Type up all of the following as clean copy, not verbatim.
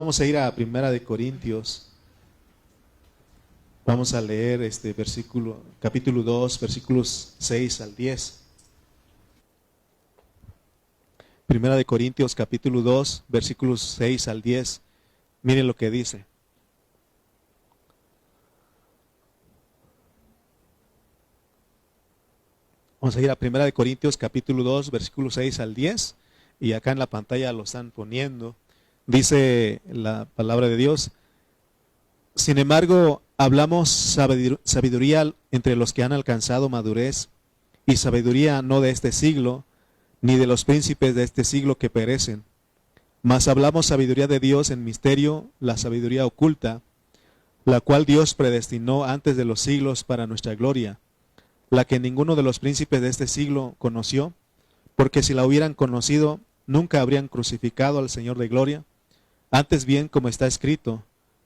Vamos a ir a Primera de Corintios. Vamos a leer este versículo, capítulo 2, versículos 6 al 10. Primera de Corintios, capítulo 2, versículos 6 al 10. Miren lo que dice. Vamos a ir a Primera de Corintios, capítulo 2, versículos 6 al 10. Y acá en la pantalla lo están poniendo. Dice la palabra de Dios: sin embargo, hablamos sabiduría entre los que han alcanzado madurez, y sabiduría no de este siglo, ni de los príncipes de este siglo que perecen. Mas hablamos sabiduría de Dios en misterio, la sabiduría oculta, la cual Dios predestinó antes de los siglos para nuestra gloria, la que ninguno de los príncipes de este siglo conoció, porque si la hubieran conocido, nunca habrían crucificado al Señor de gloria. Antes bien, como está escrito,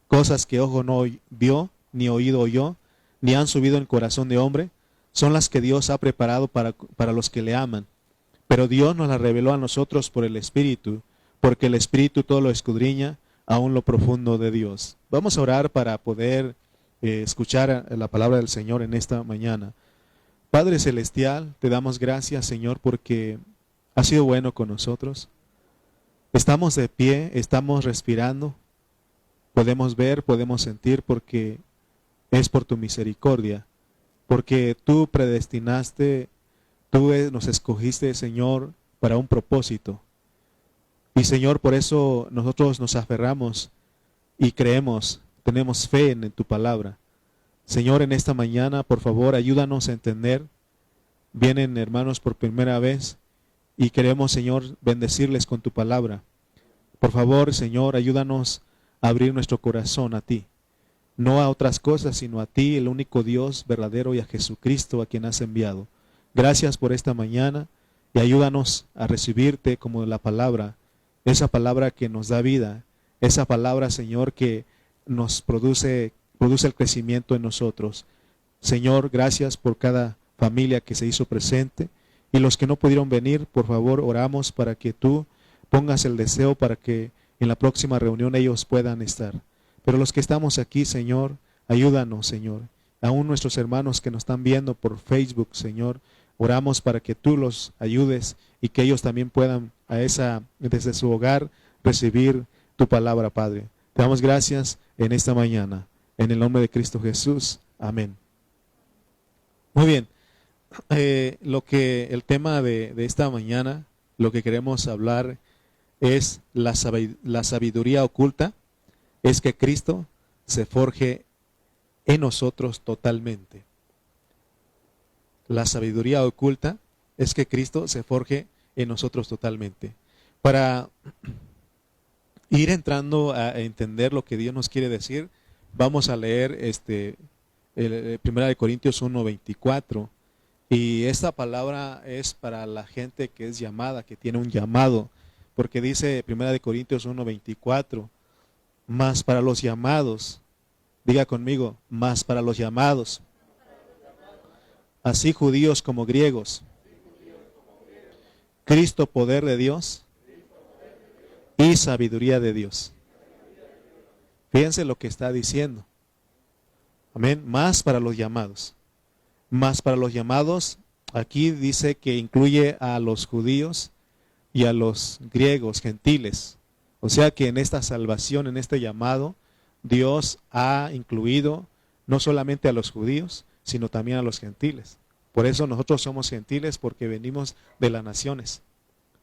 cosas que ojo no vio, ni oído oyó, ni han subido en corazón de hombre, son las que Dios ha preparado para los que le aman. Pero Dios nos las reveló a nosotros por el Espíritu, porque el Espíritu todo lo escudriña, aún lo profundo de Dios. Vamos a orar para poder escuchar la palabra del Señor en esta mañana. Padre Celestial, te damos gracias, Señor, porque has sido bueno con nosotros. Estamos de pie, estamos respirando, podemos ver, podemos sentir, porque es por tu misericordia, porque tú predestinaste, tú nos escogiste, Señor, para un propósito. Y Señor, por eso nosotros nos aferramos y creemos, tenemos fe en tu palabra. Señor, en esta mañana, por favor, ayúdanos a entender. Vienen hermanos por primera vez y queremos, Señor, bendecirles con tu palabra. Por favor, Señor, ayúdanos a abrir nuestro corazón a ti. No a otras cosas, sino a ti, el único Dios verdadero, y a Jesucristo, a quien has enviado. Gracias por esta mañana y ayúdanos a recibirte como la palabra, esa palabra que nos da vida, esa palabra, Señor, que nos produce el crecimiento en nosotros. Señor, gracias por cada familia que se hizo presente, y los que no pudieron venir, por favor, oramos para que tú pongas el deseo para que en la próxima reunión ellos puedan estar. Pero los que estamos aquí, Señor, ayúdanos, Señor. Aún nuestros hermanos que nos están viendo por Facebook, Señor, oramos para que tú los ayudes y que ellos también puedan desde su hogar recibir tu palabra, Padre. Te damos gracias en esta mañana. En el nombre de Cristo Jesús. Amén. Muy bien. El tema de esta mañana, lo que queremos hablar es la sabiduría oculta, es que Cristo se forje en nosotros totalmente. La sabiduría oculta es que Cristo se forje en nosotros totalmente. Para ir entrando a entender lo que Dios nos quiere decir, vamos a leer Primera de Corintios 1:24. Y esta palabra es para la gente que es llamada, que tiene un llamado, porque dice Primera de Corintios 1:24, mas para los llamados, diga conmigo, mas para los llamados, así judíos como griegos, Cristo poder de Dios y sabiduría de Dios. Fíjense lo que está diciendo. Amén. Más para los llamados. Más para los llamados, aquí dice que incluye a los judíos y a los griegos, gentiles. O sea que en esta salvación, en este llamado, Dios ha incluido no solamente a los judíos, sino también a los gentiles. Por eso nosotros somos gentiles, porque venimos de las naciones.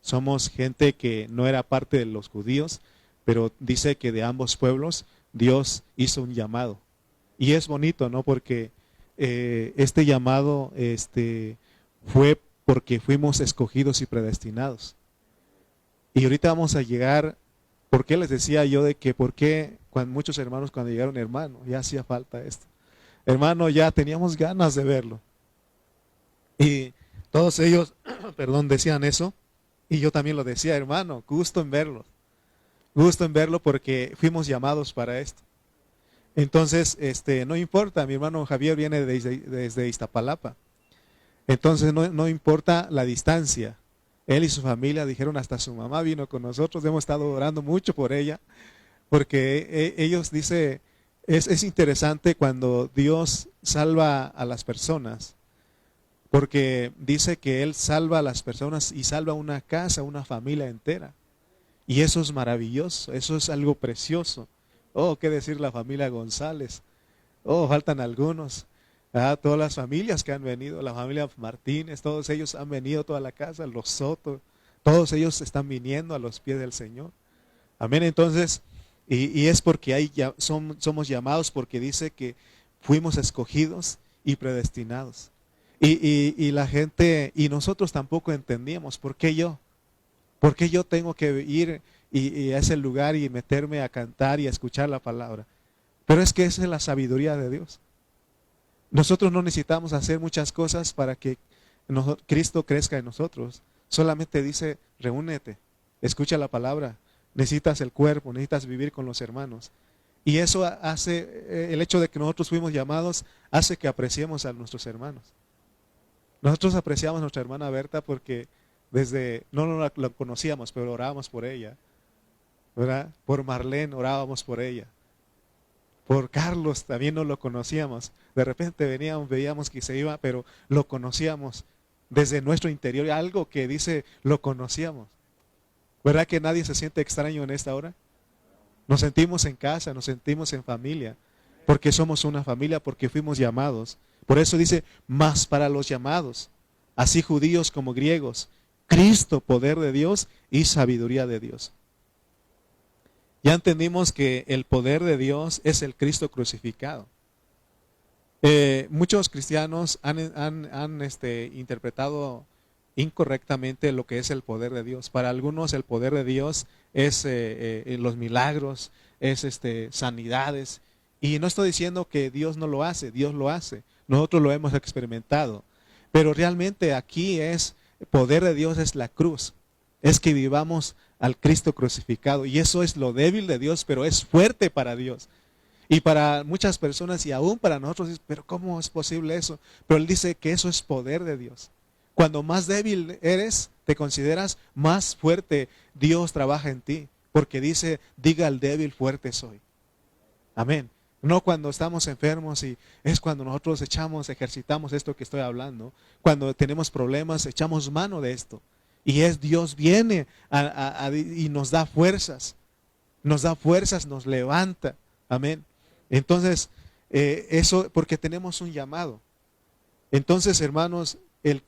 Somos gente que no era parte de los judíos, pero dice que de ambos pueblos Dios hizo un llamado. Y es bonito, ¿no? Porque este llamado fue porque fuimos escogidos y predestinados. Y ahorita vamos a llegar, ¿por qué les decía yo de que por qué muchos hermanos cuando llegaron, hermano, ya hacía falta esto? Hermano, ya teníamos ganas de verlo. Y todos ellos, perdón, decían eso. Y yo también lo decía, hermano, gusto en verlo. Gusto en verlo porque fuimos llamados para esto. Entonces, no importa, mi hermano Javier viene desde Iztapalapa. Entonces, no importa la distancia. Él y su familia dijeron, hasta su mamá vino con nosotros, hemos estado orando mucho por ella, porque ellos dice, es interesante cuando Dios salva a las personas, porque dice que Él salva a las personas y salva una casa, una familia entera. Y eso es maravilloso, eso es algo precioso. Oh, qué decir la familia González. Oh, faltan algunos. Todas las familias que han venido, la familia Martínez, todos ellos han venido, toda la casa, los Soto, todos ellos están viniendo a los pies del Señor. Amén. Entonces, y es porque somos llamados, porque dice que fuimos escogidos y predestinados. Y la gente, y nosotros tampoco entendíamos, ¿por qué yo? ¿Por qué yo tengo que ir a ese lugar y meterme a cantar y a escuchar la palabra? Pero es que esa es la sabiduría de Dios. Nosotros no necesitamos hacer muchas cosas para que Cristo crezca en nosotros. Solamente dice, reúnete, escucha la palabra. Necesitas el cuerpo, necesitas vivir con los hermanos. Y eso hace, el hecho de que nosotros fuimos llamados, hace que apreciemos a nuestros hermanos. Nosotros apreciamos a nuestra hermana Berta porque no la conocíamos, pero orábamos por ella, ¿verdad? Por Marlene orábamos por ella. Por Carlos también no lo conocíamos. De repente veíamos que se iba, pero lo conocíamos desde nuestro interior. Algo que dice, lo conocíamos. ¿Verdad que nadie se siente extraño en esta hora? Nos sentimos en casa, nos sentimos en familia, porque somos una familia, porque fuimos llamados. Por eso dice, más para los llamados, así judíos como griegos, Cristo, poder de Dios y sabiduría de Dios. Ya entendimos que el poder de Dios es el Cristo crucificado. Muchos cristianos han interpretado incorrectamente lo que es el poder de Dios. Para algunos el poder de Dios es los milagros, es sanidades. Y no estoy diciendo que Dios no lo hace, Dios lo hace. Nosotros lo hemos experimentado. Pero realmente aquí el poder de Dios es la cruz. Es que vivamos al Cristo crucificado. Y eso es lo débil de Dios, pero es fuerte para Dios. Y para muchas personas y aún para nosotros, pero ¿cómo es posible eso? Pero Él dice que eso es poder de Dios. Cuando más débil eres, te consideras más fuerte, Dios trabaja en ti. Porque dice, diga al débil, fuerte soy. Amén. No cuando estamos enfermos y es cuando nosotros ejercitamos esto que estoy hablando. Cuando tenemos problemas, echamos mano de esto. Y Dios viene y nos da fuerzas. Nos da fuerzas, nos levanta. Amén. Entonces, eso porque tenemos un llamado. Entonces, hermanos, el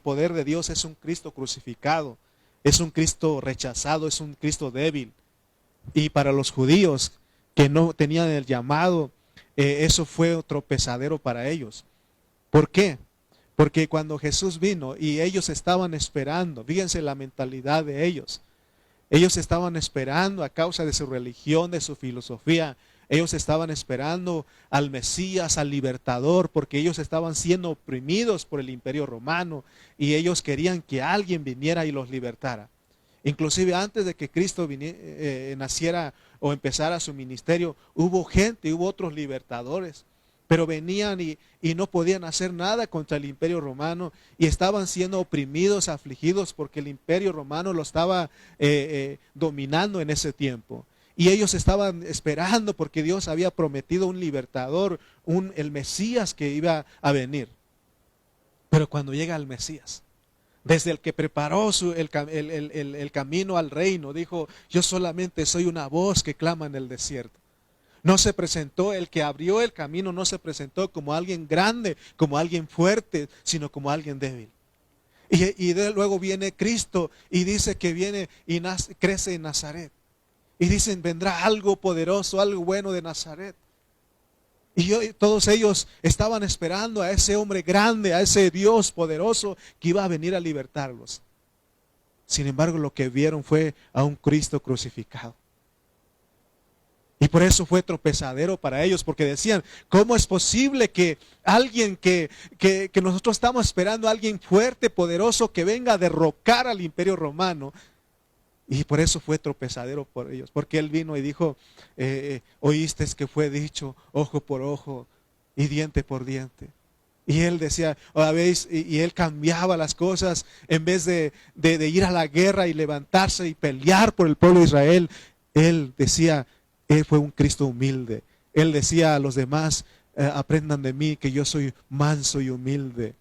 poder de Dios es un Cristo crucificado. Es un Cristo rechazado, es un Cristo débil. Y para los judíos que no tenían el llamado, eso fue tropezadero para ellos. ¿Por qué? Porque cuando Jesús vino y ellos estaban esperando, fíjense la mentalidad de ellos. Ellos estaban esperando a causa de su religión, de su filosofía. Ellos estaban esperando al Mesías, al libertador, porque ellos estaban siendo oprimidos por el imperio romano y ellos querían que alguien viniera y los libertara. Inclusive antes de que Cristo naciera o empezara su ministerio, hubo otros libertadores, pero venían y no podían hacer nada contra el imperio romano y estaban siendo oprimidos, afligidos, porque el imperio romano lo estaba dominando en ese tiempo. Y ellos estaban esperando porque Dios había prometido un libertador, el Mesías que iba a venir. Pero cuando llega el Mesías, desde el que preparó el camino al reino, dijo, yo solamente soy una voz que clama en el desierto. No se presentó, el que abrió el camino no se presentó como alguien grande, como alguien fuerte, sino como alguien débil. Y luego viene Cristo y dice que viene y crece en Nazaret. Y dicen, vendrá algo poderoso, algo bueno de Nazaret. Y todos ellos estaban esperando a ese hombre grande, a ese Dios poderoso que iba a venir a libertarlos. Sin embargo, lo que vieron fue a un Cristo crucificado. Y por eso fue tropezadero para ellos, porque decían, ¿cómo es posible que alguien que nosotros estamos esperando, alguien fuerte, poderoso, que venga a derrocar al imperio romano? Y por eso fue tropezadero por ellos, porque Él vino y dijo, oíste que fue dicho ojo por ojo y diente por diente. Y Él decía, y Él cambiaba las cosas, en vez de ir a la guerra y levantarse y pelear por el pueblo de Israel, Él decía, Él fue un Cristo humilde. Él decía a los demás, aprendan de mí que yo soy manso y humilde.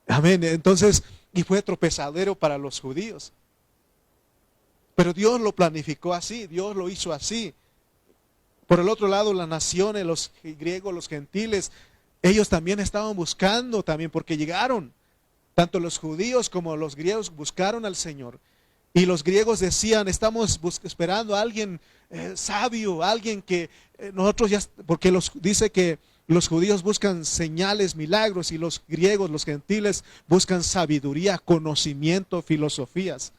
Amén. Entonces, y fue tropezadero para los judíos. Pero Dios lo planificó así, Dios lo hizo así. Por el otro lado, las naciones, los griegos, los gentiles, ellos también estaban buscando también, porque llegaron. Tanto los judíos como los griegos buscaron al Señor. Y los griegos decían, estamos esperando a alguien sabio, alguien que nosotros ya, porque dice que los judíos buscan señales, milagros, y los griegos, los gentiles, buscan sabiduría, conocimiento, filosofías.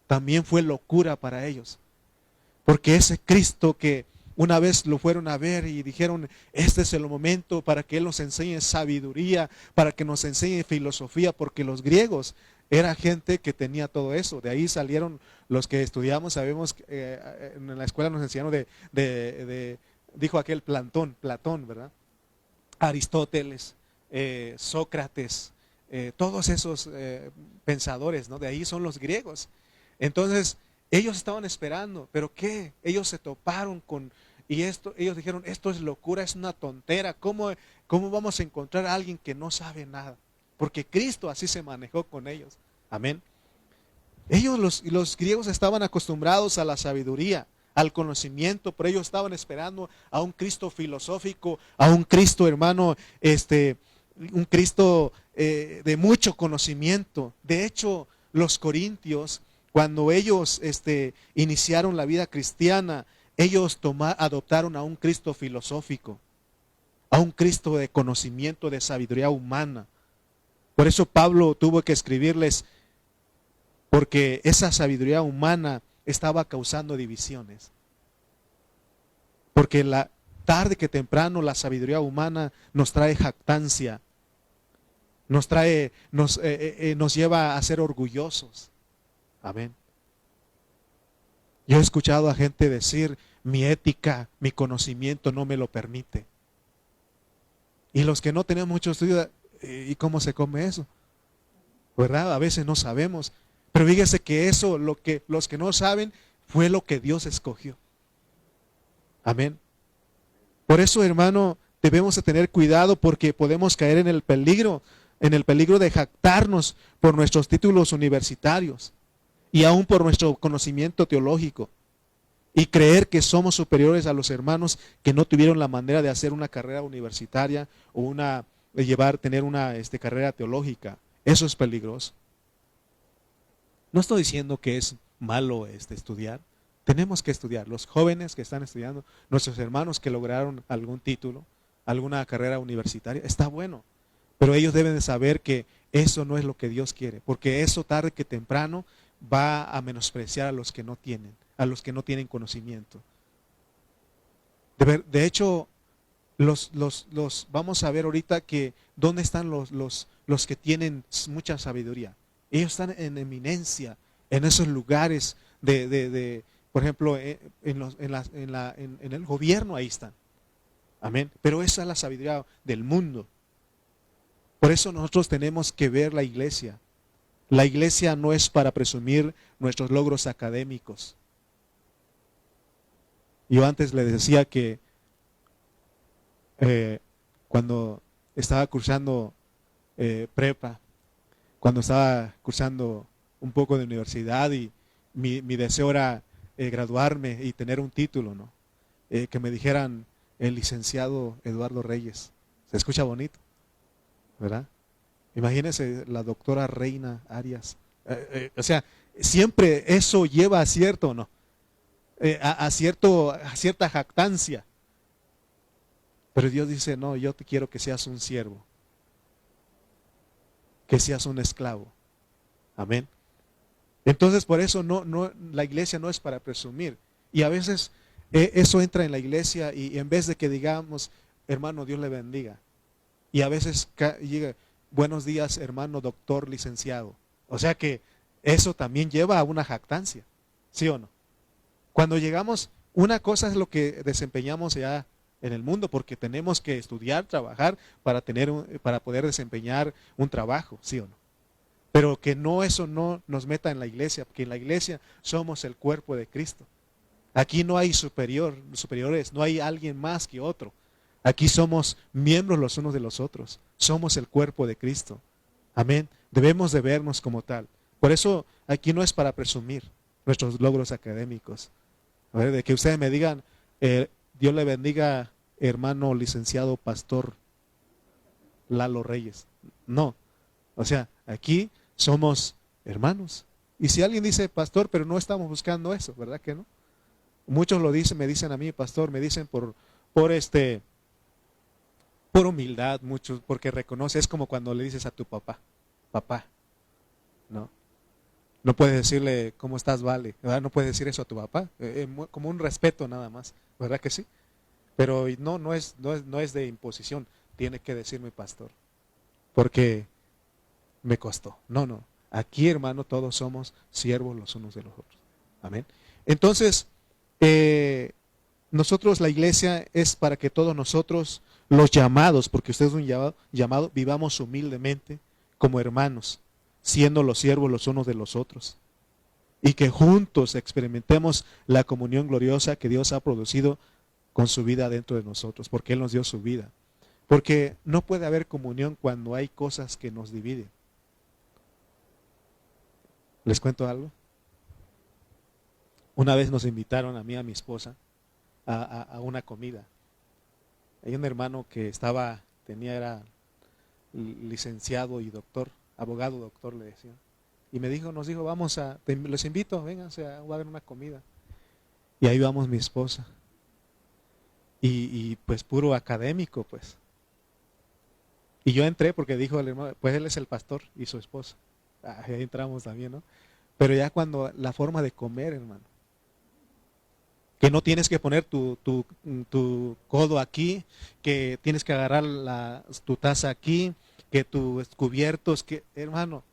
También fue locura para ellos. Porque ese Cristo que una vez lo fueron a ver y dijeron, este es el momento para que Él nos enseñe sabiduría, para que nos enseñe filosofía, porque los griegos era gente que tenía todo eso. De ahí salieron los que estudiamos, sabemos que en la escuela nos enseñaron dijo aquel Platón, ¿verdad? Aristóteles, Sócrates, todos esos pensadores, ¿no? De ahí son los griegos. Entonces, ellos estaban esperando, pero ¿qué? Ellos se toparon con, y ellos dijeron, esto es locura, es una tontera, ¿cómo vamos a encontrar a alguien que no sabe nada? Porque Cristo así se manejó con ellos. Amén. Ellos, los griegos, estaban acostumbrados a la sabiduría, al conocimiento, pero ellos estaban esperando a un Cristo filosófico, a un Cristo, hermano, un Cristo de mucho conocimiento. De hecho, los corintios, cuando ellos iniciaron la vida cristiana, ellos adoptaron a un Cristo filosófico, a un Cristo de conocimiento, de sabiduría humana. Por eso Pablo tuvo que escribirles, porque esa sabiduría humana estaba causando divisiones. Porque tarde que temprano la sabiduría humana nos trae jactancia, nos lleva a ser orgullosos. Amén. Yo he escuchado a gente decir, mi ética, mi conocimiento no me lo permite. Y los que no tenemos mucho estudio, ¿y cómo se come eso? ¿Verdad? A veces no sabemos. Pero fíjese que eso, los que no saben, fue lo que Dios escogió. Amén. Por eso, hermano, debemos de tener cuidado, porque podemos caer en el peligro de jactarnos por nuestros títulos universitarios y aún por nuestro conocimiento teológico, y creer que somos superiores a los hermanos que no tuvieron la manera de hacer una carrera universitaria o tener una carrera teológica. Eso es peligroso. No estoy diciendo que es malo estudiar. Tenemos que estudiar. Los jóvenes que están estudiando, nuestros hermanos que lograron algún título, alguna carrera universitaria, está bueno. Pero ellos deben de saber que eso no es lo que Dios quiere, porque eso tarde que temprano va a menospreciar a los que no tienen conocimiento. De hecho, vamos a ver ahorita que dónde están los que tienen mucha sabiduría. Ellos están en eminencia, en esos lugares por ejemplo, en el gobierno, ahí están. Amén. Pero esa es la sabiduría del mundo. Por eso nosotros tenemos que ver la iglesia. La iglesia no es para presumir nuestros logros académicos. Yo antes le decía que cuando estaba cursando prepa, cuando estaba cursando un poco de universidad, y mi deseo era graduarme y tener un título, ¿no? Que me dijeran el licenciado Eduardo Reyes. Se escucha bonito, ¿verdad? Imagínense la doctora Reina Arias. O sea, siempre eso lleva a cierto, ¿no? A cierta jactancia. Pero Dios dice, no, yo te quiero que seas un siervo, que seas un esclavo. Amén. Entonces, por eso la iglesia no es para presumir. Y a veces eso entra en la iglesia, y en vez de que digamos, hermano, Dios le bendiga, y a veces llega, buenos días, hermano doctor licenciado. O sea que eso también lleva a una jactancia, ¿sí o no? Cuando llegamos, una cosa es lo que desempeñamos ya en el mundo, porque tenemos que estudiar, trabajar para poder desempeñar un trabajo, ¿sí o no? Pero que eso no nos meta en la iglesia, porque en la iglesia somos el cuerpo de Cristo. Aquí no hay superiores, no hay alguien más que otro. Aquí somos miembros los unos de los otros. Somos el cuerpo de Cristo. Amén. Debemos de vernos como tal. Por eso aquí no es para presumir nuestros logros académicos. A ver, de que ustedes me digan, Dios le bendiga, hermano licenciado pastor Lalo Reyes. No. O sea, aquí somos hermanos. Y si alguien dice pastor, pero no estamos buscando eso, ¿verdad que no? Muchos lo dicen, me dicen a mí, pastor, me dicen por humildad, muchos, porque reconoce, es como cuando le dices a tu papá, papá, ¿no? No puedes decirle, ¿cómo estás, vale? ¿Verdad? No puedes decir eso a tu papá, como un respeto nada más, ¿verdad que sí? Pero no es de imposición, tiene que decirme pastor, porque me costó. No, aquí hermano todos somos siervos los unos de los otros, amén. Entonces, nosotros la iglesia es para que todos nosotros, los llamados, porque usted es un llamado, vivamos humildemente como hermanos, siendo los siervos los unos de los otros. Y que juntos experimentemos la comunión gloriosa que Dios ha producido con su vida dentro de nosotros, porque Él nos dio su vida. Porque no puede haber comunión cuando hay cosas que nos dividen. ¿Les cuento algo? Una vez nos invitaron a mí y a mi esposa a una comida. Hay un hermano que era licenciado y doctor, abogado doctor le decían. Y nos dijo, les invito, vénganse, va a haber una comida. Y ahí vamos mi esposa. Y pues puro académico, pues. Y yo entré porque dijo el hermano, pues él es el pastor y su esposa. Ahí entramos también, ¿no? Pero ya cuando la forma de comer, hermano. Que no tienes que poner tu codo aquí, que tienes que agarrar tu taza aquí, que tus cubiertos, hermano.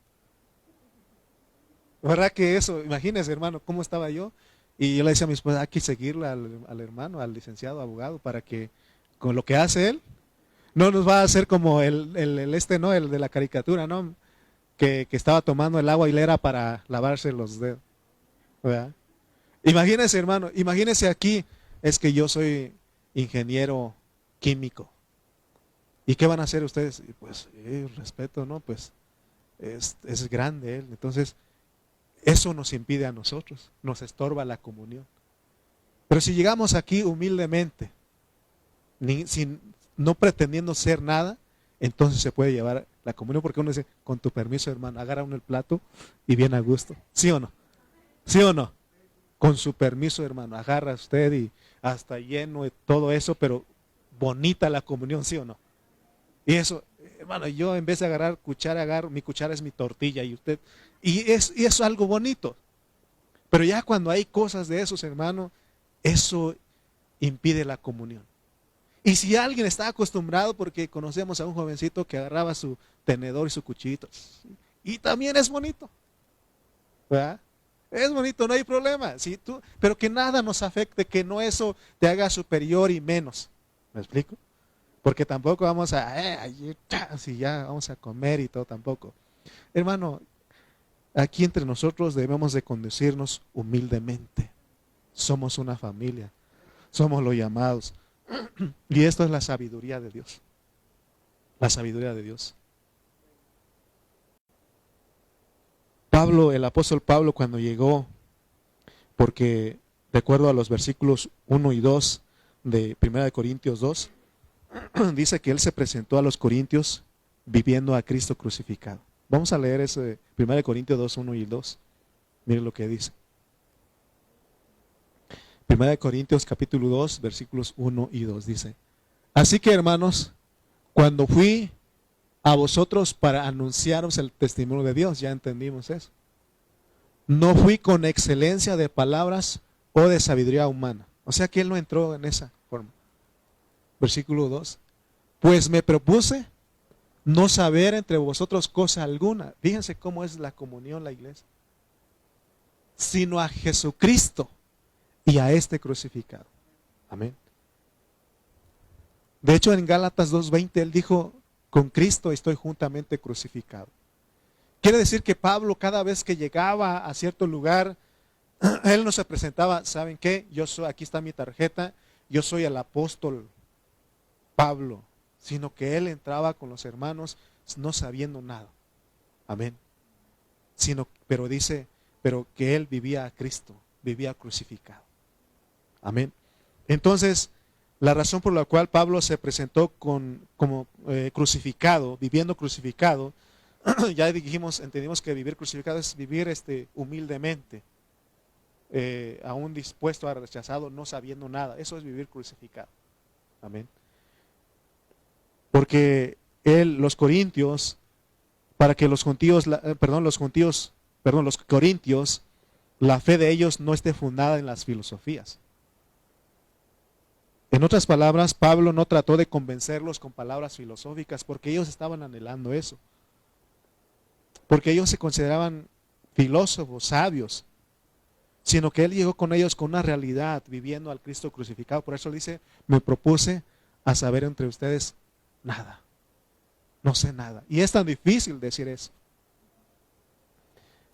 ¿Verdad que eso? Imagínese, hermano, cómo estaba yo. Y yo le decía a mi esposa, hay que seguirle al hermano, al licenciado abogado, para que con lo que hace él, no nos va a hacer como el de la caricatura, ¿no? Que estaba tomando el agua y le era para lavarse los dedos. ¿Verdad? Imagínense, hermano, imagínense aquí, es que yo soy ingeniero químico. ¿Y qué van a hacer ustedes? Pues, respeto, ¿no? Pues, es grande él. Entonces, eso nos impide a nosotros, nos estorba la comunión. Pero si llegamos aquí humildemente, no pretendiendo ser nada, entonces se puede llevar la comunión, porque uno dice, con tu permiso, hermano, agarra uno el plato y viene a gusto. ¿Sí o no? ¿Sí o no? Con su permiso, hermano, agarra usted y hasta lleno de todo eso, pero bonita la comunión, ¿sí o no? Y eso, hermano, yo en vez de agarrar cuchara, mi cuchara es mi tortilla y eso es algo bonito. Pero ya cuando hay cosas de esos, hermano, eso impide la comunión. Y si alguien está acostumbrado, porque conocemos a un jovencito que agarraba su tenedor y su cuchillito, y también es bonito, ¿verdad? Es bonito, no hay problema. Pero que nada nos afecte, que no eso te haga superior y menos. ¿Me explico? Porque tampoco vamos si ya vamos a comer y todo, tampoco. Hermano, aquí entre nosotros debemos de conducirnos humildemente. Somos una familia. Somos los llamados. Y esto es la sabiduría de Dios. La sabiduría de Dios. El apóstol Pablo, cuando llegó, porque de acuerdo a los versículos 1 y 2 de 1 Corintios 2, dice que él se presentó a los corintios viviendo a Cristo crucificado. Vamos a leer ese 1 Corintios 2, 1 y 2. Miren lo que dice. 1 Corintios capítulo 2, versículos 1 y 2 dice: Así que, hermanos, cuando fui a vosotros para anunciaros el testimonio de Dios, ya entendimos eso. No fui con excelencia de palabras o de sabiduría humana. O sea que él no entró en esa forma. Versículo 2. Pues me propuse no saber entre vosotros cosa alguna. Fíjense cómo es la comunión, la iglesia. Sino a Jesucristo y a este crucificado. Amén. De hecho, en Gálatas 2:20 él dijo: con Cristo estoy juntamente crucificado. Quiere decir que Pablo, cada vez que llegaba a cierto lugar, Él no se presentaba, ¿saben qué? Yo soy, aquí está mi tarjeta, yo soy el apóstol Pablo, sino que él entraba con los hermanos no sabiendo nada. Amén. Pero dice, pero que él vivía a Cristo, vivía crucificado. Amén. Entonces, la razón por la cual Pablo se presentó como crucificado, viviendo crucificado, ya dijimos, entendimos que vivir crucificado es vivir humildemente, aún dispuesto a rechazado, no sabiendo nada. Eso es vivir crucificado. Amén. Porque los corintios, para que los corintios, la fe de ellos no esté fundada en las filosofías. En otras palabras, Pablo no trató de convencerlos con palabras filosóficas porque ellos estaban anhelando eso. Porque ellos se consideraban filósofos, sabios, sino que él llegó con ellos con una realidad, viviendo al Cristo crucificado. Por eso dice, me propuse a saber entre ustedes nada. No sé nada. Y es tan difícil decir eso.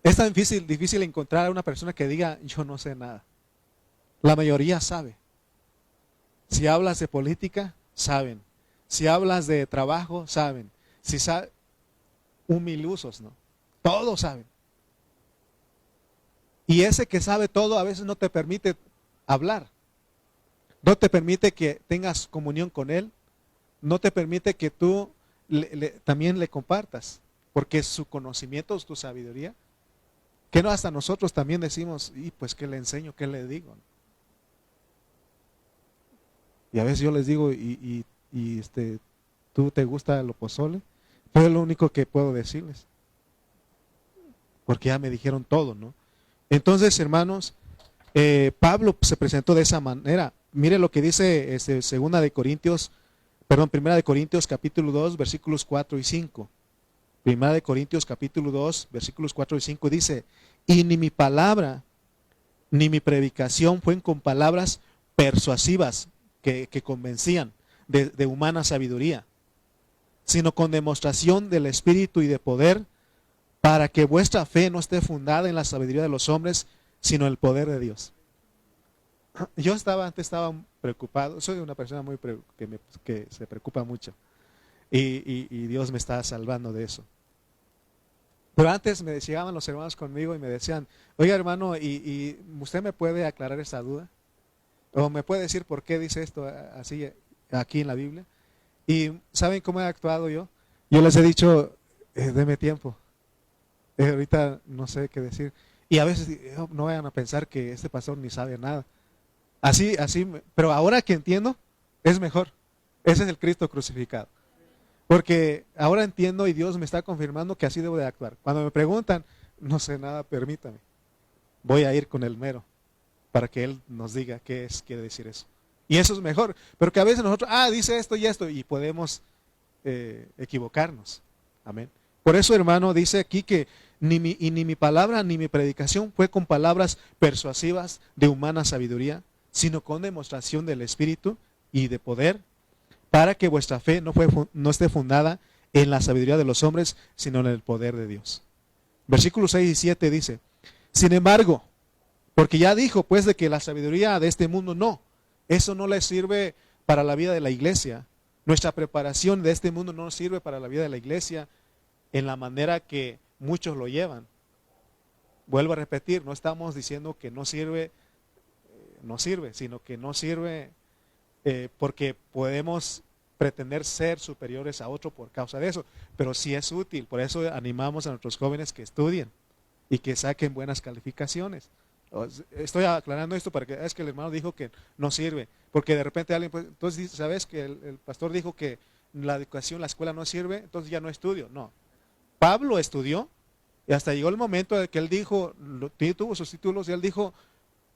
Es tan difícil encontrar a una persona que diga, yo no sé nada. La mayoría sabe. Si hablas de política, saben. Si hablas de trabajo, saben. Si saben, humilusos, ¿no? Todos saben. Y ese que sabe todo a veces no te permite hablar. No te permite que tengas comunión con él. No te permite que tú también le compartas. Porque su conocimiento es tu sabiduría. Que no, hasta nosotros también decimos, y pues ¿qué le enseño? ¿Qué le digo? Y a veces yo les digo, ¿tú te gusta lo pozole? Pues es lo único que puedo decirles. Porque ya me dijeron todo, ¿no? Entonces, hermanos, Pablo se presentó de esa manera. Mire lo que dice Primera de Corintios capítulo 2, versículos 4 y 5. Primera de Corintios capítulo 2, versículos 4 y 5 dice, y ni mi palabra, ni mi predicación fueron con palabras persuasivas que convencían de humana sabiduría, sino con demostración del Espíritu y de poder, para que vuestra fe no esté fundada en la sabiduría de los hombres, sino en el poder de Dios. Yo antes estaba preocupado, soy una persona que se preocupa mucho, y Dios me está salvando de eso. Pero antes me llegaban los hermanos conmigo y me decían, oiga hermano, ¿y usted me puede aclarar esa duda? ¿O me puede decir por qué dice esto así aquí en la Biblia? ¿Y saben cómo he actuado yo? Yo les he dicho, deme tiempo. Ahorita no sé qué decir. Y a veces no vayan a pensar que este pastor ni sabe nada. Así, pero ahora que entiendo, es mejor. Ese es el Cristo crucificado. Porque ahora entiendo y Dios me está confirmando que así debo de actuar. Cuando me preguntan, no sé nada, permítame. Voy a ir con el mero para que Él nos diga qué quiere decir eso. Y eso es mejor. Pero que a veces nosotros, dice esto y esto, y podemos equivocarnos. Amén. Por eso, hermano, dice aquí que ni mi palabra ni mi predicación fue con palabras persuasivas de humana sabiduría, sino con demostración del Espíritu y de poder, para que vuestra fe no esté fundada en la sabiduría de los hombres, sino en el poder de Dios. Versículos 6 y 7 dice, sin embargo, porque ya dijo pues de que la sabiduría de este mundo no, eso no le sirve para la vida de la iglesia. Nuestra preparación de este mundo no sirve para la vida de la iglesia en la manera que muchos lo llevan. Vuelvo a repetir, no estamos diciendo que no sirve, sino que no sirve porque podemos pretender ser superiores a otro por causa de eso, pero sí es útil. Por eso animamos a nuestros jóvenes que estudien y que saquen buenas calificaciones. Estoy aclarando esto para que es que el hermano dijo que no sirve, porque de repente alguien, pues, entonces dice, ¿sabes que el pastor dijo que la educación, la escuela no sirve? Entonces ya no estudio. No, Pablo estudió y hasta llegó el momento de que él dijo, tuvo sus títulos y él dijo,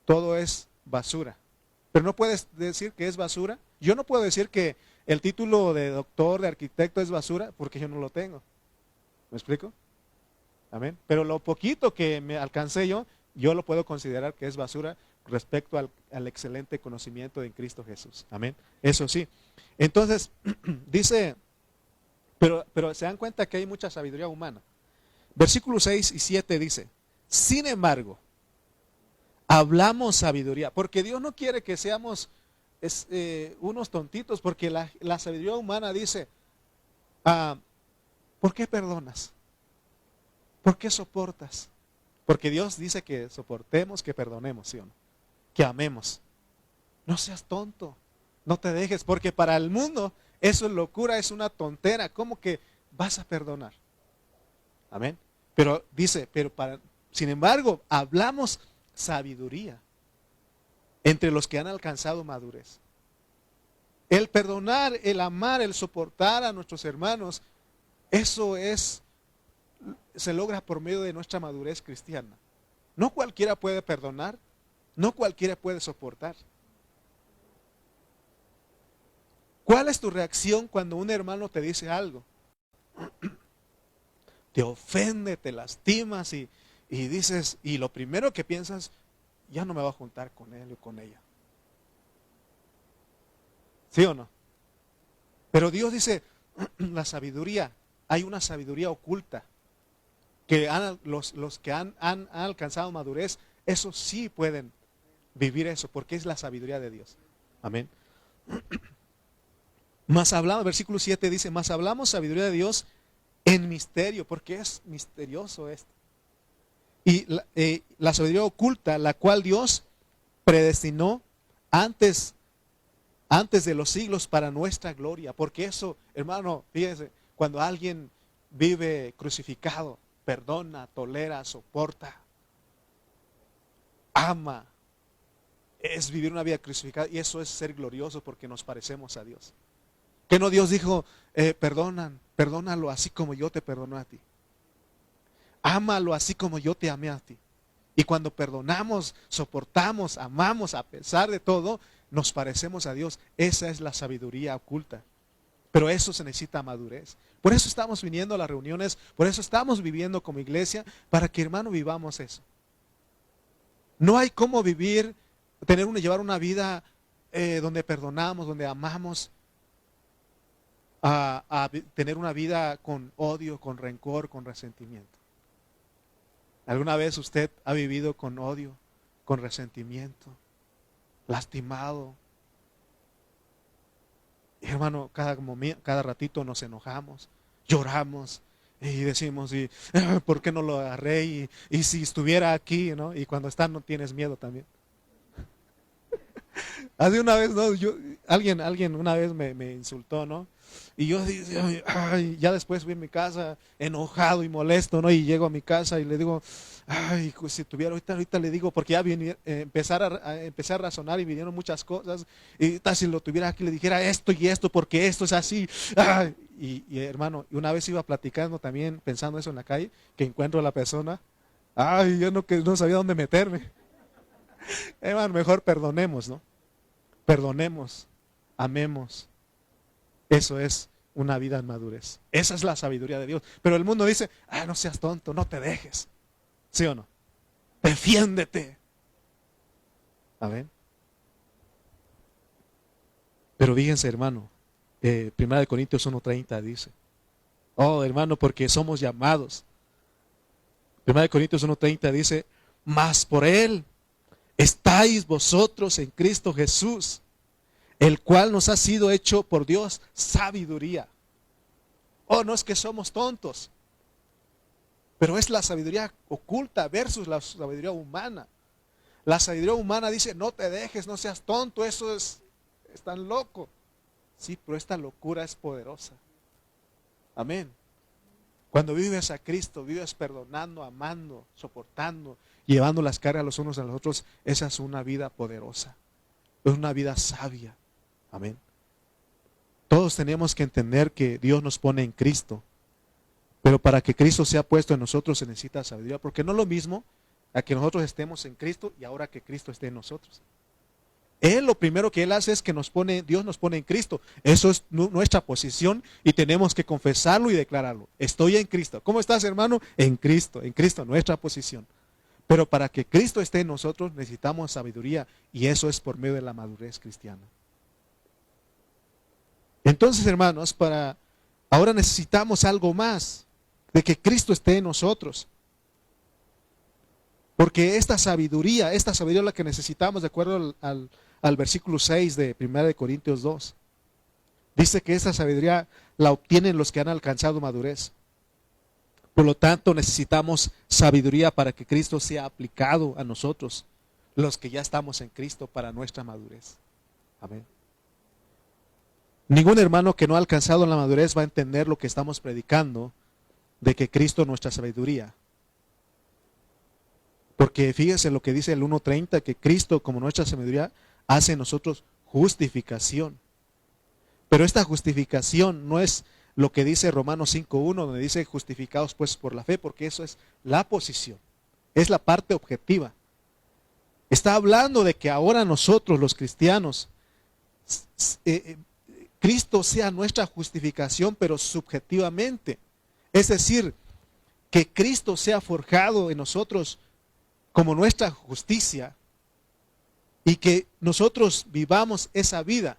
todo es basura. Pero no puedes decir que es basura. Yo no puedo decir que el título de doctor, de arquitecto es basura porque yo no lo tengo. ¿Me explico? Amén. Pero lo poquito que me alcancé yo lo puedo considerar que es basura respecto al excelente conocimiento de Cristo Jesús. Amén. Eso sí. Entonces, dice, pero se dan cuenta que hay mucha sabiduría humana. Versículos 6 y 7 dice, sin embargo, hablamos sabiduría, porque Dios no quiere que seamos unos tontitos, porque la sabiduría humana dice, ¿por qué perdonas? ¿Por qué soportas? Porque Dios dice que soportemos, que perdonemos, ¿sí o no? Que amemos. No seas tonto, no te dejes, porque para el mundo eso es locura, es una tontera. ¿Cómo que vas a perdonar? Amén. Pero dice, sin embargo, hablamos sabiduría entre los que han alcanzado madurez. El perdonar, el amar, el soportar a nuestros hermanos, eso se logra por medio de nuestra madurez cristiana. No cualquiera puede perdonar, no cualquiera puede soportar. ¿Cuál es tu reacción cuando un hermano te dice algo? Te ofende, te lastimas y dices, y lo primero que piensas, ya no me voy a juntar con él o con ella. ¿Sí o no? Pero Dios dice, la sabiduría, hay una sabiduría oculta, que los que han alcanzado madurez, esos sí pueden vivir eso, porque es la sabiduría de Dios. Amén. Más hablamos, versículo 7 dice, más hablamos sabiduría de Dios en misterio, porque es misterioso esto. Y la sabiduría oculta, la cual Dios predestinó antes de los siglos para nuestra gloria. Porque eso, hermano, fíjense, cuando alguien vive crucificado, perdona, tolera, soporta, ama, es vivir una vida crucificada, y eso es ser glorioso porque nos parecemos a Dios. Que no Dios dijo, perdónalo así como yo te perdono a ti. Ámalo así como yo te amé a ti. Y cuando perdonamos, soportamos, amamos a pesar de todo, nos parecemos a Dios. Esa es la sabiduría oculta. Pero eso se necesita madurez. Por eso estamos viniendo a las reuniones, por eso estamos viviendo como iglesia, para que, hermano, vivamos eso. No hay cómo llevar una vida donde perdonamos, donde amamos, a tener una vida con odio, con rencor, con resentimiento. ¿Alguna vez usted ha vivido con odio, con resentimiento, lastimado? Y hermano, cada ratito nos enojamos, lloramos y decimos, ¿por qué no lo agarré? Y si estuviera aquí, ¿no? Y cuando está no tienes miedo también. Hace una vez, ¿no? Alguien una vez me insultó, ¿no? Y yo ya después fui a mi casa enojado y molesto, ¿no? Y llego a mi casa y le digo, pues si tuviera ahorita le digo, porque ya empecé a razonar y vinieron muchas cosas. Y si lo tuviera aquí le dijera esto y esto, porque esto es así. Y hermano, una vez iba platicando también, pensando eso en la calle, que encuentro a la persona. Yo no sabía dónde meterme. Hermano, mejor perdonemos, ¿no? Perdonemos, amemos. Eso es una vida en madurez. Esa es la sabiduría de Dios. Pero el mundo dice, no seas tonto, no te dejes. ¿Sí o no? Defiéndete. Amén. Pero fíjense, hermano, 1 Corintios 1:30 dice, hermano, porque somos llamados. 1 Corintios 1:30 dice, mas por Él estáis vosotros en Cristo Jesús, el cual nos ha sido hecho por Dios sabiduría. No es que somos tontos, pero es la sabiduría oculta versus la sabiduría humana. La sabiduría humana dice, no te dejes, no seas tonto, eso es tan loco. Sí, pero esta locura es poderosa. Amén. Cuando vives a Cristo, vives perdonando, amando, soportando, llevando las cargas los unos a los otros, esa es una vida poderosa. Es una vida sabia. Amén. Todos tenemos que entender que Dios nos pone en Cristo. Pero para que Cristo sea puesto en nosotros se necesita sabiduría. Porque no es lo mismo a que nosotros estemos en Cristo y ahora que Cristo esté en nosotros. Lo primero que Él hace es que Dios nos pone en Cristo. Eso es nuestra posición y tenemos que confesarlo y declararlo. Estoy en Cristo. ¿Cómo estás, hermano? En Cristo, nuestra posición. Pero para que Cristo esté en nosotros necesitamos sabiduría y eso es por medio de la madurez cristiana. Entonces, hermanos, ahora necesitamos algo más de que Cristo esté en nosotros. Porque esta sabiduría es la que necesitamos de acuerdo al versículo 6 de 1 de Corintios 2. Dice que esta sabiduría la obtienen los que han alcanzado madurez. Por lo tanto, necesitamos sabiduría para que Cristo sea aplicado a nosotros, los que ya estamos en Cristo, para nuestra madurez. Amén. Ningún hermano que no ha alcanzado la madurez va a entender lo que estamos predicando, de que Cristo es nuestra sabiduría. Porque fíjese lo que dice el 1:30, que Cristo como nuestra sabiduría hace en nosotros justificación. Pero esta justificación no es lo que dice Romanos 5:1, donde dice justificados pues por la fe, porque eso es la posición, es la parte objetiva. Está hablando de que ahora nosotros los cristianos, Cristo sea nuestra justificación, pero subjetivamente. Es decir, que Cristo sea forjado en nosotros como nuestra justicia y que nosotros vivamos esa vida,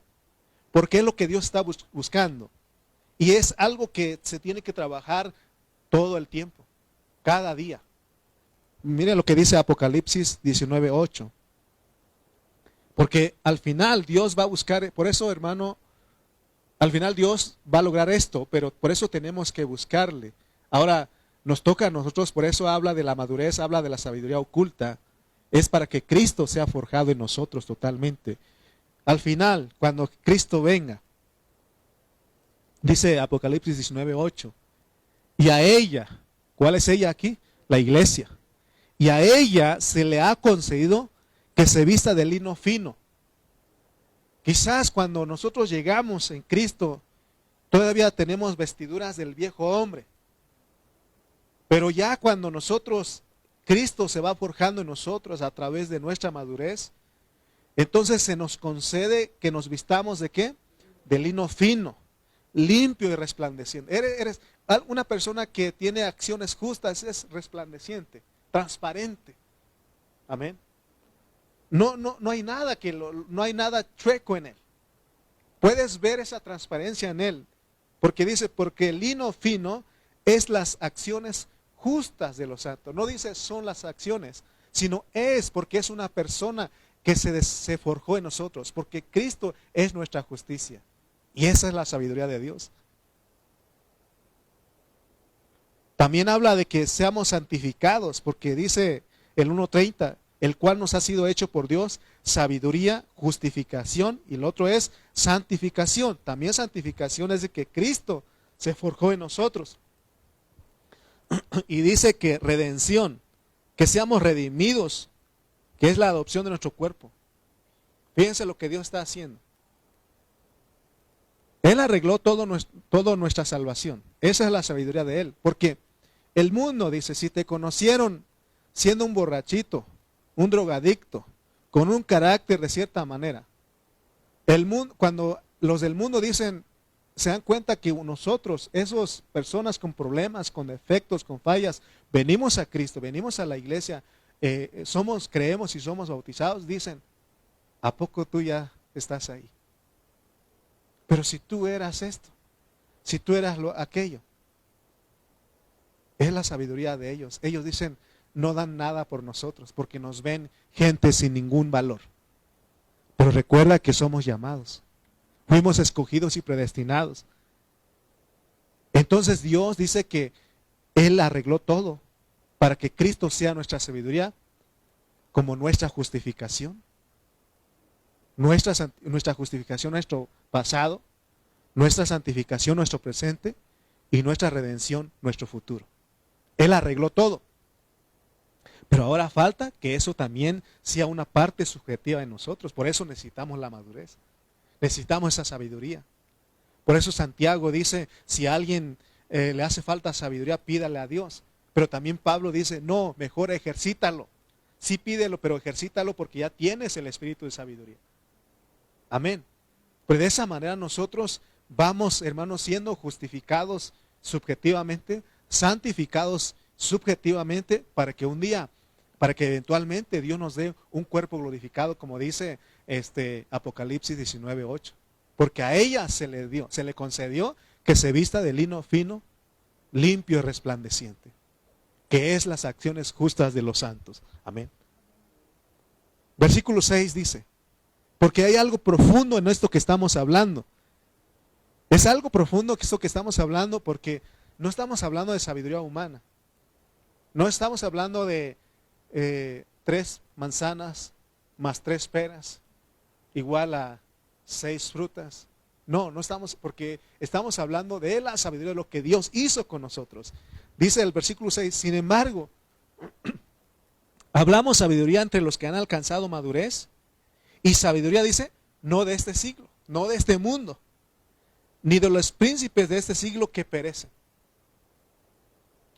porque es lo que Dios está buscando. Y es algo que se tiene que trabajar todo el tiempo, cada día. Miren lo que dice Apocalipsis 19:8. Porque al final Dios va a buscar, por eso hermano, al final Dios va a lograr esto, pero por eso tenemos que buscarle. Ahora nos toca a nosotros, por eso habla de la madurez, habla de la sabiduría oculta. Es para que Cristo sea forjado en nosotros totalmente. Al final, cuando Cristo venga, dice Apocalipsis 19:8, y a ella, ¿cuál es ella aquí? La iglesia. Y a ella se le ha concedido que se vista de lino fino. Quizás cuando nosotros llegamos en Cristo, todavía tenemos vestiduras del viejo hombre. Pero ya cuando Cristo se va forjando en nosotros a través de nuestra madurez, entonces se nos concede que nos vistamos ¿de qué? De lino fino, limpio y resplandeciente. Eres una persona que tiene acciones justas, es resplandeciente, transparente. Amén. No hay nada no hay nada chueco en él. Puedes ver esa transparencia en él, porque dice, porque el lino fino es las acciones justas de los santos. No dice son las acciones, sino es porque es una persona que se forjó en nosotros, porque Cristo es nuestra justicia. Y esa es la sabiduría de Dios. También habla de que seamos santificados, porque dice el 1:30, el cual nos ha sido hecho por Dios sabiduría, justificación, y el otro es santificación. También santificación es de que Cristo se forjó en nosotros. Y dice que redención, que seamos redimidos, que es la adopción de nuestro cuerpo. Fíjense lo que Dios está haciendo. Él arregló toda nuestra salvación. Esa es la sabiduría de Él. Porque el mundo dice, si te conocieron siendo un borrachito, un drogadicto, con un carácter de cierta manera. El mundo, cuando los del mundo dicen, se dan cuenta que nosotros, esas personas con problemas, con defectos, con fallas, venimos a Cristo, venimos a la iglesia, creemos y somos bautizados, dicen, ¿a poco tú ya estás ahí? Pero si tú eras esto, si tú eras aquello, es la sabiduría de ellos. Ellos dicen, no dan nada por nosotros, porque nos ven gente sin ningún valor. Pero recuerda que somos llamados, fuimos escogidos y predestinados. Entonces Dios dice que Él arregló todo para que Cristo sea nuestra sabiduría, como nuestra justificación. Nuestra justificación, nuestro pasado, nuestra santificación, nuestro presente, y nuestra redención, nuestro futuro. Él arregló todo. Pero ahora falta que eso también sea una parte subjetiva en nosotros. Por eso necesitamos la madurez. Necesitamos esa sabiduría. Por eso Santiago dice, si a alguien le hace falta sabiduría, pídale a Dios. Pero también Pablo dice, no, mejor ejercítalo. Sí pídelo, pero ejercítalo porque ya tienes el espíritu de sabiduría. Amén. Pero de esa manera nosotros vamos, hermanos, siendo justificados subjetivamente, santificados subjetivamente, para que un día, para que eventualmente Dios nos dé un cuerpo glorificado, como dice Apocalipsis 19:8. Porque a ella se le concedió que se vista de lino fino, limpio y resplandeciente. que es las acciones justas de los santos. Amén. Versículo 6 dice, porque hay algo profundo en esto que estamos hablando. Es algo profundo esto que estamos hablando porque no estamos hablando de sabiduría humana. No estamos hablando de 3 manzanas más 3 peras igual a 6 frutas. No, no estamos, porque estamos hablando de la sabiduría, de lo que Dios hizo con nosotros. Dice el versículo 6, sin embargo, hablamos sabiduría entre los que han alcanzado madurez, y sabiduría dice, no de este siglo, no de este mundo, ni de los príncipes de este siglo que perecen.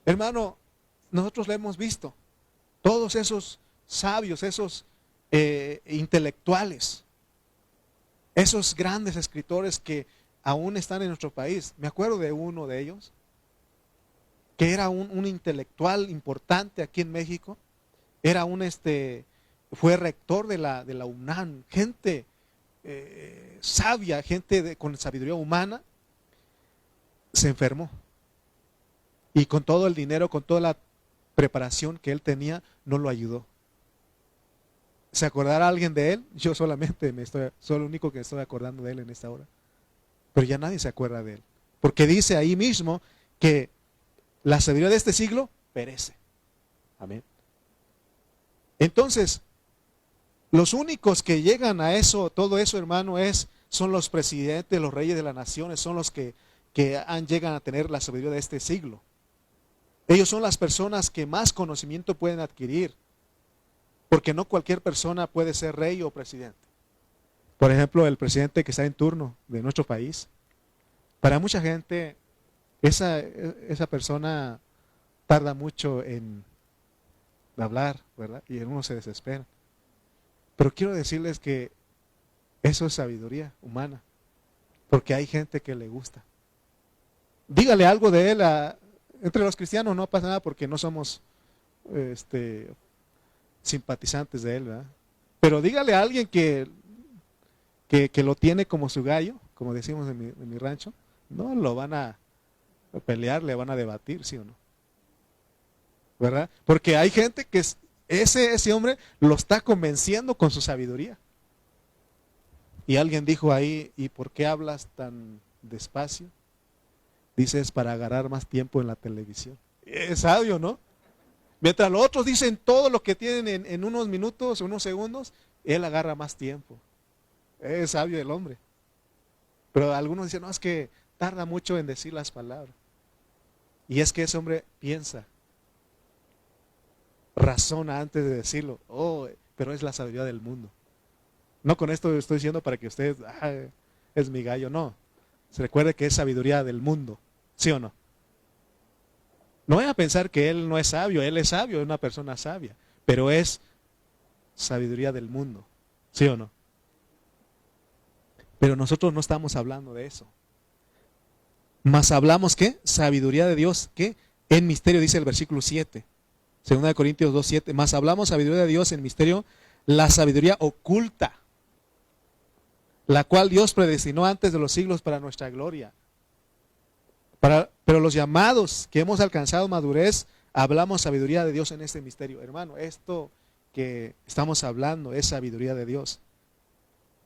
Hermano, nosotros lo hemos visto, todos esos sabios, esos intelectuales, esos grandes escritores que aún están en nuestro país. Me acuerdo de uno de ellos, que era un intelectual importante aquí en México. Era fue rector de la UNAM, gente sabia, gente con sabiduría humana. Se enfermó. Y con todo el dinero, con toda la preparación que él tenía, no lo ayudó. ¿Se acordará alguien de él? Yo solamente soy el único que me estoy acordando de él en esta hora. Pero ya nadie se acuerda de él. Porque dice ahí mismo que la sabiduría de este siglo perece. Amén. Entonces, los únicos que llegan a eso, todo eso, hermano, son los presidentes, los reyes de las naciones, son los que llegan a tener la sabiduría de este siglo. Ellos son las personas que más conocimiento pueden adquirir. Porque no cualquier persona puede ser rey o presidente. Por ejemplo, el presidente que está en turno de nuestro país. Para mucha gente, esa persona tarda mucho en hablar, ¿verdad? Y uno se desespera. Pero quiero decirles que eso es sabiduría humana. Porque hay gente que le gusta. Dígale algo de él. Entre los cristianos no pasa nada porque no somos simpatizantes de él, ¿verdad? Pero dígale a alguien que lo tiene como su gallo, como decimos en mi rancho, no lo van a pelear, le van a debatir, ¿sí o no? ¿Verdad? Porque hay gente que ese hombre lo está convenciendo con su sabiduría. Y alguien dijo ahí, ¿y por qué hablas tan despacio? Dice, es para agarrar más tiempo en la televisión. Es sabio, ¿no? Mientras los otros dicen todo lo que tienen en unos minutos, unos segundos, él agarra más tiempo. Es sabio el hombre. Pero algunos dicen, no, es que tarda mucho en decir las palabras. Y es que ese hombre piensa, razona antes de decirlo. Oh, pero es la sabiduría del mundo. No con esto estoy diciendo para que usted, es mi gallo, no. Se recuerde que es sabiduría del mundo, ¿sí o no? No voy a pensar que él no es sabio, él es sabio, es una persona sabia, pero es sabiduría del mundo, ¿sí o no? Pero nosotros no estamos hablando de eso. Mas hablamos, ¿qué? Sabiduría de Dios, ¿qué? En misterio, dice el versículo 7, 2 Corintios 2:7. Mas hablamos sabiduría de Dios en misterio, la sabiduría oculta, la cual Dios predestinó antes de los siglos para nuestra gloria. Pero los llamados que hemos alcanzado madurez, hablamos sabiduría de Dios en este misterio. Hermano, esto que estamos hablando es sabiduría de Dios.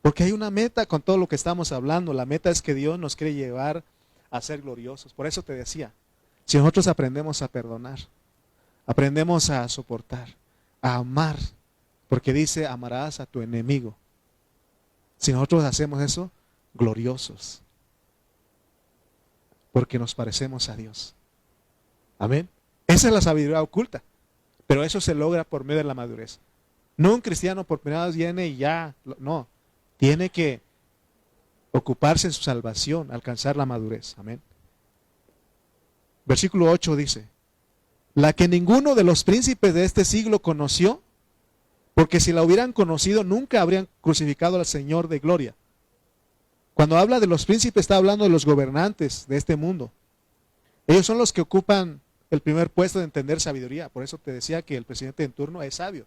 Porque hay una meta con todo lo que estamos hablando. La meta es que Dios nos quiere llevar a ser gloriosos. Por eso te decía, si nosotros aprendemos a perdonar, aprendemos a soportar, a amar, porque dice, amarás a tu enemigo. Si nosotros hacemos eso, gloriosos. Porque nos parecemos a Dios. Amén. Esa es la sabiduría oculta. Pero eso se logra por medio de la madurez. No un cristiano por primera vez viene y ya. No. Tiene que ocuparse en su salvación, alcanzar la madurez. Amén. Versículo 8 dice, la que ninguno de los príncipes de este siglo conoció, porque si la hubieran conocido nunca habrían crucificado al Señor de gloria. Cuando habla de los príncipes está hablando de los gobernantes de este mundo. Ellos son los que ocupan el primer puesto de entender sabiduría. Por eso te decía que el presidente en turno es sabio.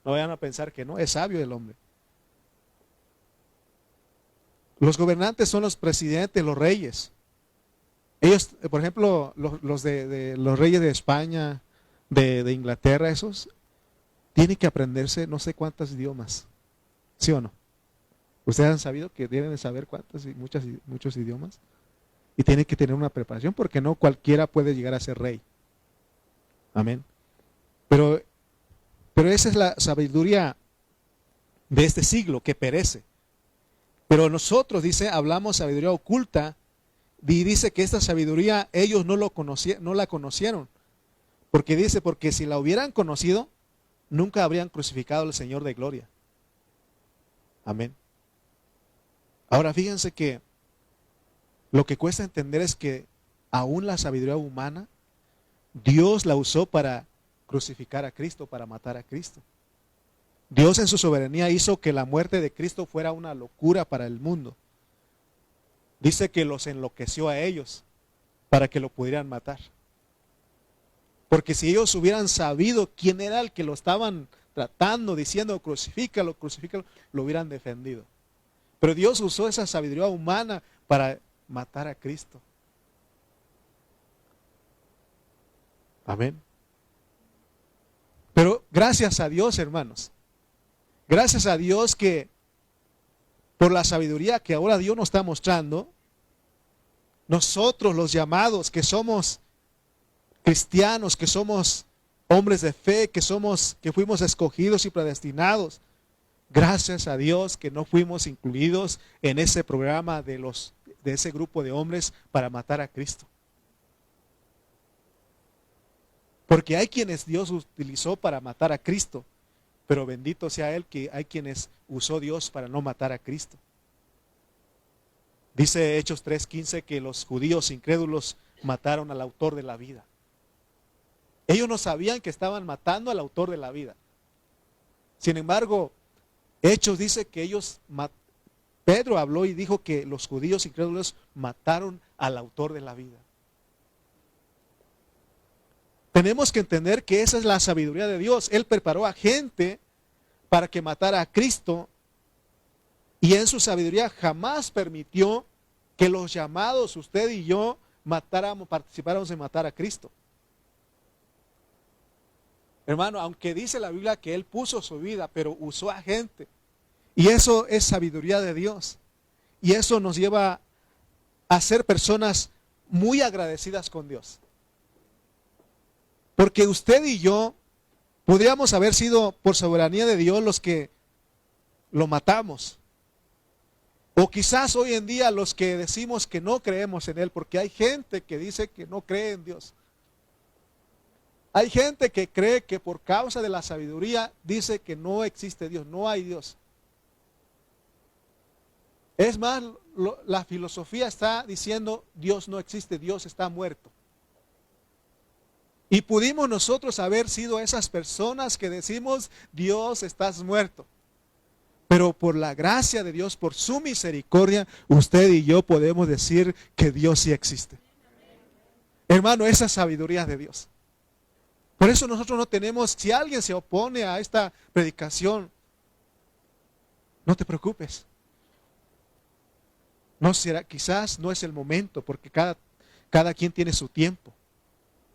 No vayan a pensar que no, es sabio el hombre. Los gobernantes son los presidentes, los reyes. Ellos, por ejemplo, los reyes de España, de Inglaterra, esos, tienen que aprenderse no sé cuántos idiomas. ¿Sí o no? Ustedes han sabido que deben de saber muchos idiomas. Y tienen que tener una preparación porque no cualquiera puede llegar a ser rey. Amén. Pero esa es la sabiduría de este siglo que perece. Pero nosotros, dice, hablamos sabiduría oculta, y dice que esta sabiduría ellos no la conocieron. Porque dice, porque si la hubieran conocido, nunca habrían crucificado al Señor de gloria. Amén. Ahora fíjense que lo que cuesta entender es que aún la sabiduría humana, Dios la usó para crucificar a Cristo, para matar a Cristo. Dios en su soberanía hizo que la muerte de Cristo fuera una locura para el mundo. Dice que los enloqueció a ellos para que lo pudieran matar. Porque si ellos hubieran sabido quién era el que lo estaban tratando, diciendo crucifícalo, crucifícalo, lo hubieran defendido. Pero Dios usó esa sabiduría humana para matar a Cristo. Amén. Pero gracias a Dios, hermanos. Gracias a Dios que por la sabiduría que ahora Dios nos está mostrando, nosotros los llamados que somos cristianos, que somos hombres de fe, que fuimos escogidos y predestinados, gracias a Dios que no fuimos incluidos en ese programa de ese grupo de hombres para matar a Cristo. Porque hay quienes Dios utilizó para matar a Cristo, pero bendito sea Él que hay quienes usó Dios para no matar a Cristo. Dice Hechos 3:15 que los judíos incrédulos mataron al autor de la vida. Ellos no sabían que estaban matando al autor de la vida. Sin embargo, Hechos dice que Pedro habló y dijo que los judíos incrédulos mataron al autor de la vida. Tenemos que entender que esa es la sabiduría de Dios. Él preparó a gente para que matara a Cristo y en su sabiduría jamás permitió que los llamados, usted y yo, participáramos en matar a Cristo. Hermano, aunque dice la Biblia que Él puso su vida, pero usó a gente. Y eso es sabiduría de Dios. Y eso nos lleva a ser personas muy agradecidas con Dios. Porque usted y yo podríamos haber sido por soberanía de Dios los que lo matamos. O quizás hoy en día los que decimos que no creemos en Él, porque hay gente que dice que no cree en Dios. Hay gente que cree que por causa de la sabiduría dice que no existe Dios, no hay Dios. Es más, la filosofía está diciendo Dios no existe, Dios está muerto. Y pudimos nosotros haber sido esas personas que decimos Dios estás muerto. Pero por la gracia de Dios, por su misericordia, usted y yo podemos decir que Dios sí existe. Hermano, esa es sabiduría de Dios. Por eso nosotros no tenemos, si alguien se opone a esta predicación, no te preocupes. No será, quizás no es el momento, porque cada quien tiene su tiempo.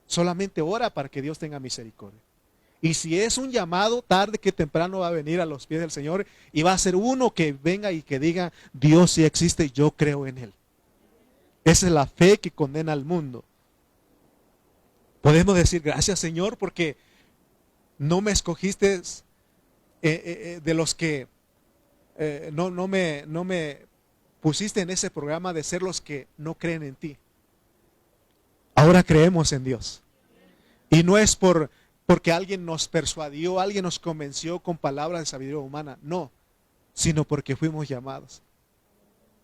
Solamente ora para que Dios tenga misericordia. Y si es un llamado, tarde que temprano va a venir a los pies del Señor y va a ser uno que venga y que diga, Dios sí existe y yo creo en Él. Esa es la fe que condena al mundo. Podemos decir, gracias Señor, porque no me escogiste de los que no me pusiste en ese programa de ser los que no creen en ti. Ahora creemos en Dios. Y no es porque alguien nos persuadió, alguien nos convenció con palabras de sabiduría humana. No, sino porque fuimos llamados.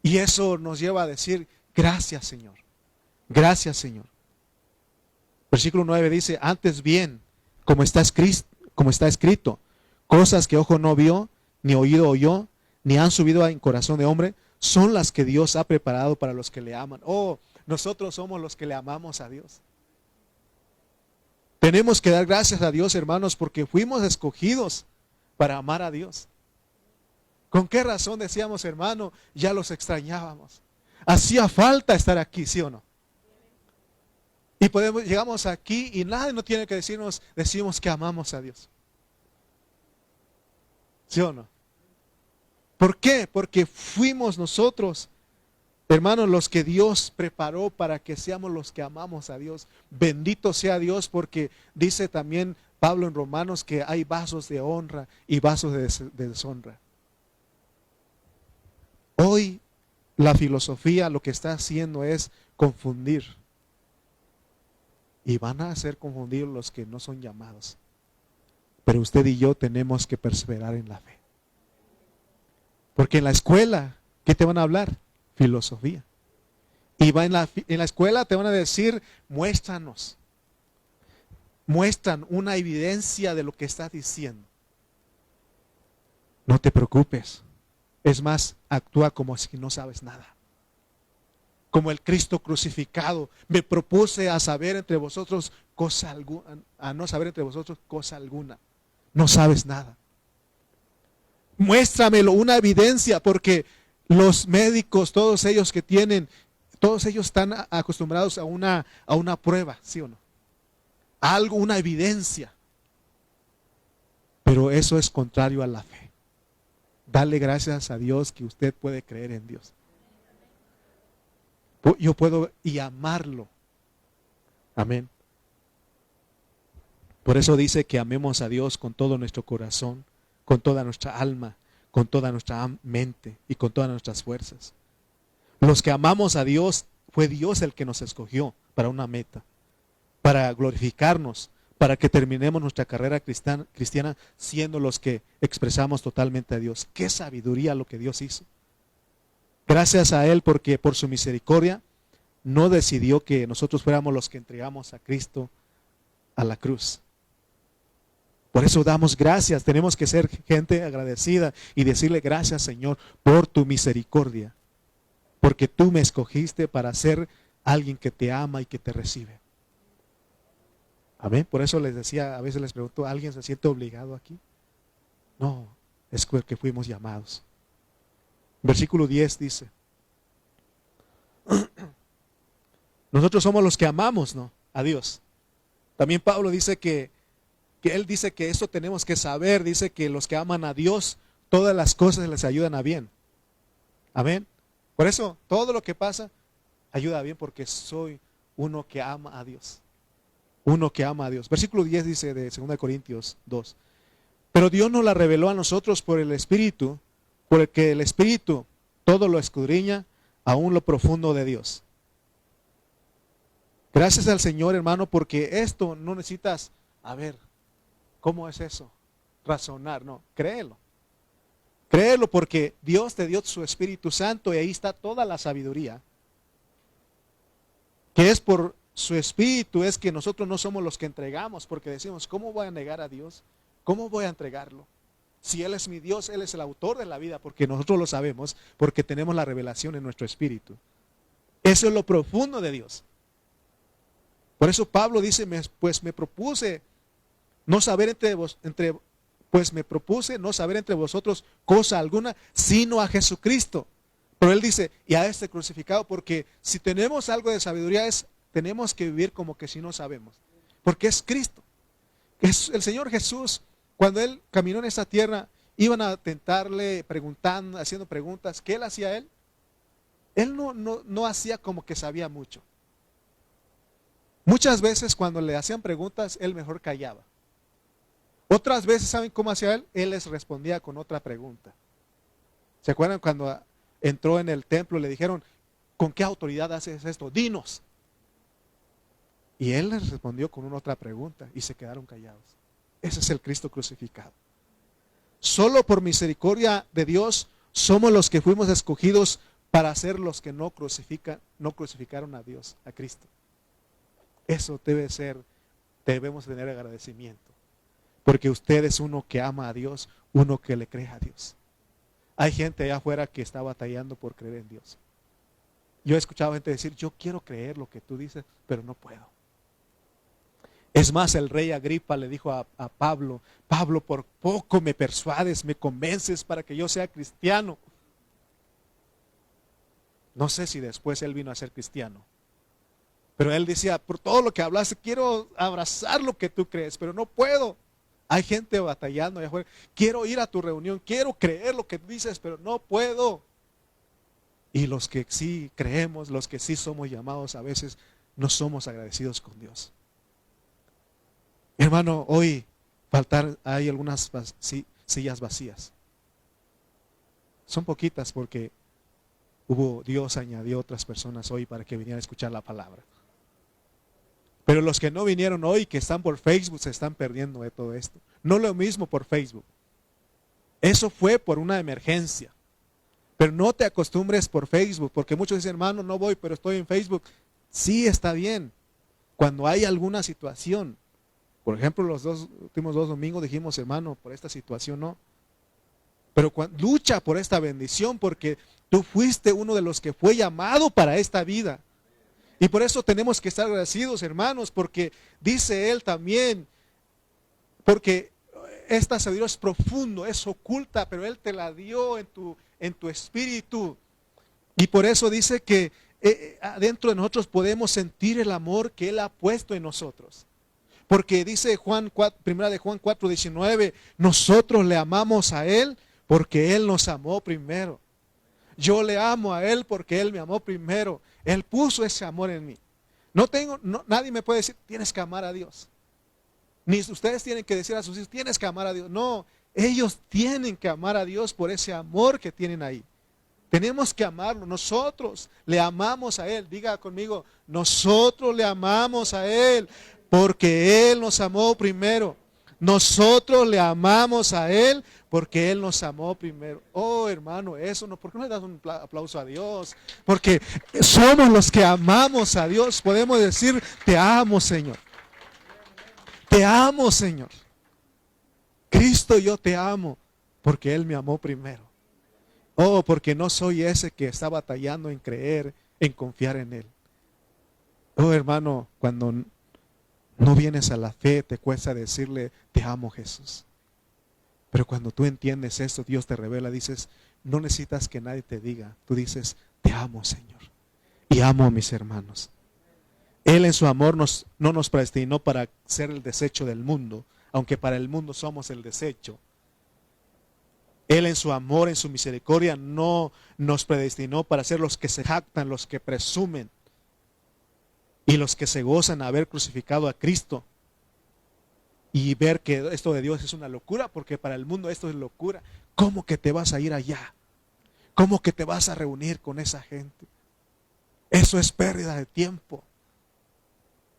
Y eso nos lleva a decir, gracias Señor. Gracias Señor. Versículo 9 dice, antes bien, como está escrito, cosas que ojo no vio, ni oído oyó, ni han subido en corazón de hombre, son las que Dios ha preparado para los que le aman. Oh, nosotros somos los que le amamos a Dios. Tenemos que dar gracias a Dios, hermanos, porque fuimos escogidos para amar a Dios. ¿Con qué razón decíamos, hermano, ya los extrañábamos? Hacía falta estar aquí, ¿sí o no? Y llegamos aquí y nadie no tiene que decimos que amamos a Dios. ¿Sí o no? ¿Por qué? Porque fuimos nosotros, hermanos, los que Dios preparó para que seamos los que amamos a Dios. Bendito sea Dios, porque dice también Pablo en Romanos que hay vasos de honra y vasos de deshonra. Hoy la filosofía lo que está haciendo es confundir. Y van a ser confundidos los que no son llamados. Pero usted y yo tenemos que perseverar en la fe. Porque en la escuela, ¿qué te van a hablar? Filosofía. Y en la escuela te van a decir, muestran una evidencia de lo que estás diciendo. No te preocupes. Es más, actúa como si no sabes nada. Como el Cristo crucificado. Me propuse a saber entre vosotros cosa alguna, a no saber entre vosotros cosa alguna. No sabes nada. Muéstramelo, una evidencia, porque los médicos, todos ellos están acostumbrados a una prueba, ¿sí o no? Algo, una evidencia. Pero eso es contrario a la fe. Dale gracias a Dios que usted puede creer en Dios. Yo puedo y amarlo. Amén. Por eso dice que amemos a Dios con todo nuestro corazón, con toda nuestra alma, con toda nuestra mente y con todas nuestras fuerzas. Los que amamos a Dios, fue Dios el que nos escogió para una meta, para glorificarnos, para que terminemos nuestra carrera cristiana siendo los que expresamos totalmente a Dios. Qué sabiduría lo que Dios hizo. Gracias a Él, porque por su misericordia no decidió que nosotros fuéramos los que entregamos a Cristo a la cruz. Por eso damos gracias, tenemos que ser gente agradecida y decirle gracias, Señor, por tu misericordia, porque tú me escogiste para ser alguien que te ama y que te recibe. Amén. Por eso les decía, a veces les pregunto, ¿alguien se siente obligado aquí? No, es porque fuimos llamados. Versículo 10 dice, nosotros somos los que amamos, ¿no?, a Dios. También Pablo dice que él dice que eso tenemos que saber, dice que los que aman a Dios, todas las cosas les ayudan a bien. Amén. Por eso, todo lo que pasa, ayuda a bien, porque soy uno que ama a Dios. Uno que ama a Dios. Versículo 10 dice de 2 Corintios 2. Pero Dios nos la reveló a nosotros por el Espíritu, porque el Espíritu todo lo escudriña, aún lo profundo de Dios. Gracias al Señor, hermano, porque esto no necesitas, a ver, ¿cómo es eso? Razonar, no, créelo. Créelo, porque Dios te dio su Espíritu Santo y ahí está toda la sabiduría. Que es por su Espíritu es que nosotros no somos los que entregamos, porque decimos, ¿cómo voy a negar a Dios? ¿Cómo voy a entregarlo? Si Él es mi Dios, Él es el autor de la vida, porque nosotros lo sabemos, porque tenemos la revelación en nuestro espíritu. Eso es lo profundo de Dios. Por eso Pablo dice, pues me propuse no saber entre vosotros cosa alguna, sino a Jesucristo. Pero él dice, y a este crucificado, porque si tenemos algo de sabiduría tenemos que vivir como que si no sabemos, porque es Cristo. El Señor Jesús, cuando Él caminó en esta tierra, iban a tentarle preguntando, haciendo preguntas. ¿Qué Él hacía Él? Él no hacía como que sabía mucho. Muchas veces cuando le hacían preguntas, Él mejor callaba. Otras veces, ¿saben cómo hacía Él? Él les respondía con otra pregunta. ¿Se acuerdan cuando entró en el templo y le dijeron, ¿con qué autoridad haces esto? Dinos. Y Él les respondió con una otra pregunta y se quedaron callados. Ese es el Cristo crucificado. Solo por misericordia de Dios somos los que fuimos escogidos para ser los que no crucificaron a Dios, a Cristo. Eso debemos tener agradecimiento. Porque usted es uno que ama a Dios, uno que le cree a Dios. Hay gente allá afuera que está batallando por creer en Dios. Yo he escuchado gente decir, yo quiero creer lo que tú dices, pero no puedo. Es más, el rey Agripa le dijo a Pablo, Pablo, por poco me persuades, me convences para que yo sea cristiano. No sé si después él vino a ser cristiano, Pero él decía, por todo lo que hablaste, quiero abrazar lo que tú crees, pero no puedo. Hay gente batallando allá afuera. Quiero ir a tu reunión, quiero creer lo que dices, pero no puedo. Y los que sí creemos, los que sí somos llamados, a veces no somos agradecidos con Dios. Hermano, hoy hay algunas sillas vacías. Son poquitas porque Dios añadió otras personas hoy para que vinieran a escuchar la palabra. Pero los que no vinieron hoy, que están por Facebook, se están perdiendo de todo esto. No lo mismo por Facebook. Eso fue por una emergencia. Pero no te acostumbres por Facebook, porque muchos dicen, hermano, no voy, pero estoy en Facebook. Sí, está bien. Cuando hay alguna situación, por ejemplo, los últimos 2 domingos dijimos, hermano, por esta situación no. Pero lucha por esta bendición, porque tú fuiste uno de los que fue llamado para esta vida. Y por eso tenemos que estar agradecidos, hermanos, porque dice él también, porque esta sabiduría es profundo, es oculta, pero él te la dio en tu espíritu. Y por eso dice que adentro de nosotros podemos sentir el amor que él ha puesto en nosotros. Porque dice primera de Juan 4:19, nosotros le amamos a él porque él nos amó primero. Yo le amo a él porque él me amó primero. Él puso ese amor en mí. Nadie me puede decir, tienes que amar a Dios. Ni ustedes tienen que decir a sus hijos, tienes que amar a Dios. No, ellos tienen que amar a Dios por ese amor que tienen ahí. Tenemos que amarlo. Nosotros le amamos a él. Diga conmigo, nosotros le amamos a él porque él nos amó primero. Nosotros le amamos a él porque él nos amó primero. Oh, hermano, eso no, ¿por qué no le das un aplauso a Dios? Porque somos los que amamos a Dios. Podemos decir, te amo, Señor. Te amo, Señor. Cristo, yo te amo porque él me amó primero. Oh, porque no soy ese que está batallando en creer, en confiar en él. Oh, hermano, cuando no vienes a la fe, te cuesta decirle, te amo, Jesús. Pero cuando tú entiendes esto, Dios te revela, dices, no necesitas que nadie te diga. Tú dices, te amo, Señor. Y amo a mis hermanos. Él en su amor no nos predestinó para ser el desecho del mundo, aunque para el mundo somos el desecho. Él en su amor, en su misericordia, no nos predestinó para ser los que se jactan, los que presumen y los que se gozan haber crucificado a Cristo y ver que esto de Dios es una locura, porque para el mundo esto es locura. ¿Cómo que te vas a ir allá? ¿Cómo que te vas a reunir con esa gente? Eso es pérdida de tiempo.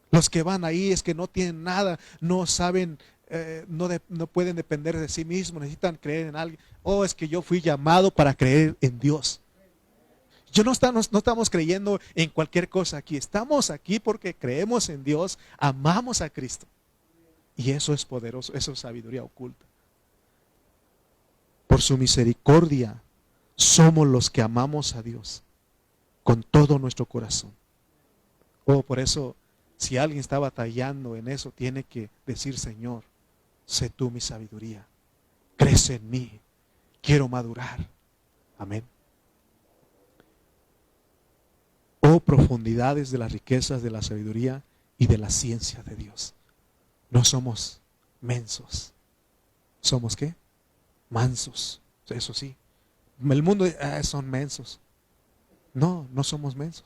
Los que van ahí es que no tienen nada, no saben, no pueden depender de sí mismos, necesitan creer en alguien. Oh, es que yo fui llamado para creer en Dios. No estamos creyendo en cualquier cosa aquí. Estamos aquí porque creemos en Dios, amamos a Cristo. Y eso es poderoso, eso es sabiduría oculta. Por su misericordia somos los que amamos a Dios con todo nuestro corazón. Oh, por eso, si alguien está batallando en eso, tiene que decir, Señor, sé tú mi sabiduría, crece en mí, quiero madurar. Amén. Oh, profundidades de las riquezas de la sabiduría y de la ciencia de Dios. No somos mensos. ¿Somos qué? Mansos. Eso sí. El mundo son mensos. No, no somos mensos.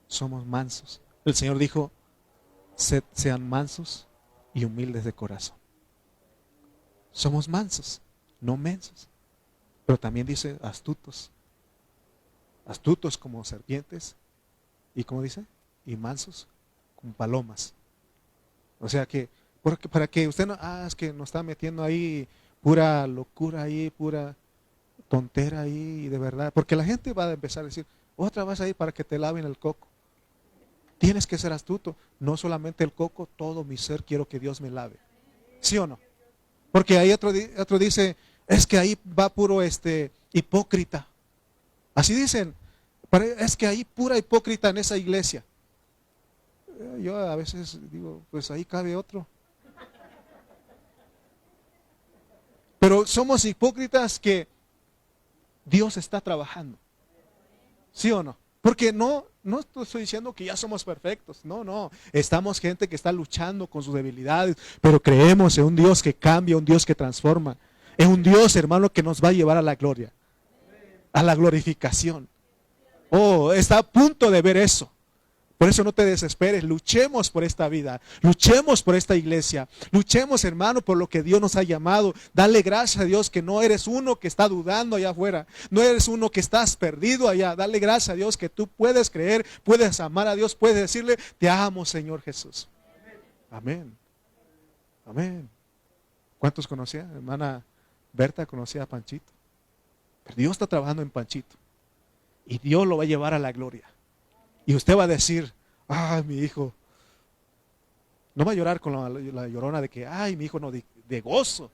Somos mansos. El Señor dijo, sean mansos y humildes de corazón. Somos mansos, no mensos. Pero también dice astutos. Astutos como serpientes. ¿Y cómo dice? Y mansos como palomas. O sea que, para que usted no, es que nos está metiendo ahí pura locura ahí, pura tontera ahí, de verdad. Porque la gente va a empezar a decir, otra vas ahí para que te laven el coco. Tienes que ser astuto. No solamente el coco, todo mi ser quiero que Dios me lave. ¿Sí o no? Porque ahí otro dice, es que ahí va puro hipócrita. Así dicen. Es que hay pura hipócrita en esa iglesia. Yo a veces digo, pues ahí cabe otro. Pero somos hipócritas que Dios está trabajando. ¿Sí o no? Porque no no estoy diciendo que ya somos perfectos, no. Estamos gente que está luchando con sus debilidades, pero creemos en un Dios que cambia, un Dios que transforma. Es un Dios, hermano, que nos va a llevar a la gloria, a la glorificación. Oh, está a punto de ver eso. Por eso no te desesperes, luchemos por esta vida, luchemos por esta iglesia, luchemos, hermano, por lo que Dios nos ha llamado. Dale gracias a Dios que no eres uno que está dudando allá afuera, no eres uno que estás perdido allá. Dale gracias a Dios que tú puedes creer, puedes amar a Dios, puedes decirle, te amo, Señor Jesús. Amén. Amén. ¿Cuántos conocían? Hermana Berta conocía a Panchito. Pero Dios está trabajando en Panchito y Dios lo va a llevar a la gloria. Y usted va a decir, ay, mi hijo. No va a llorar con la llorona de que, ay, mi hijo, no, de gozo.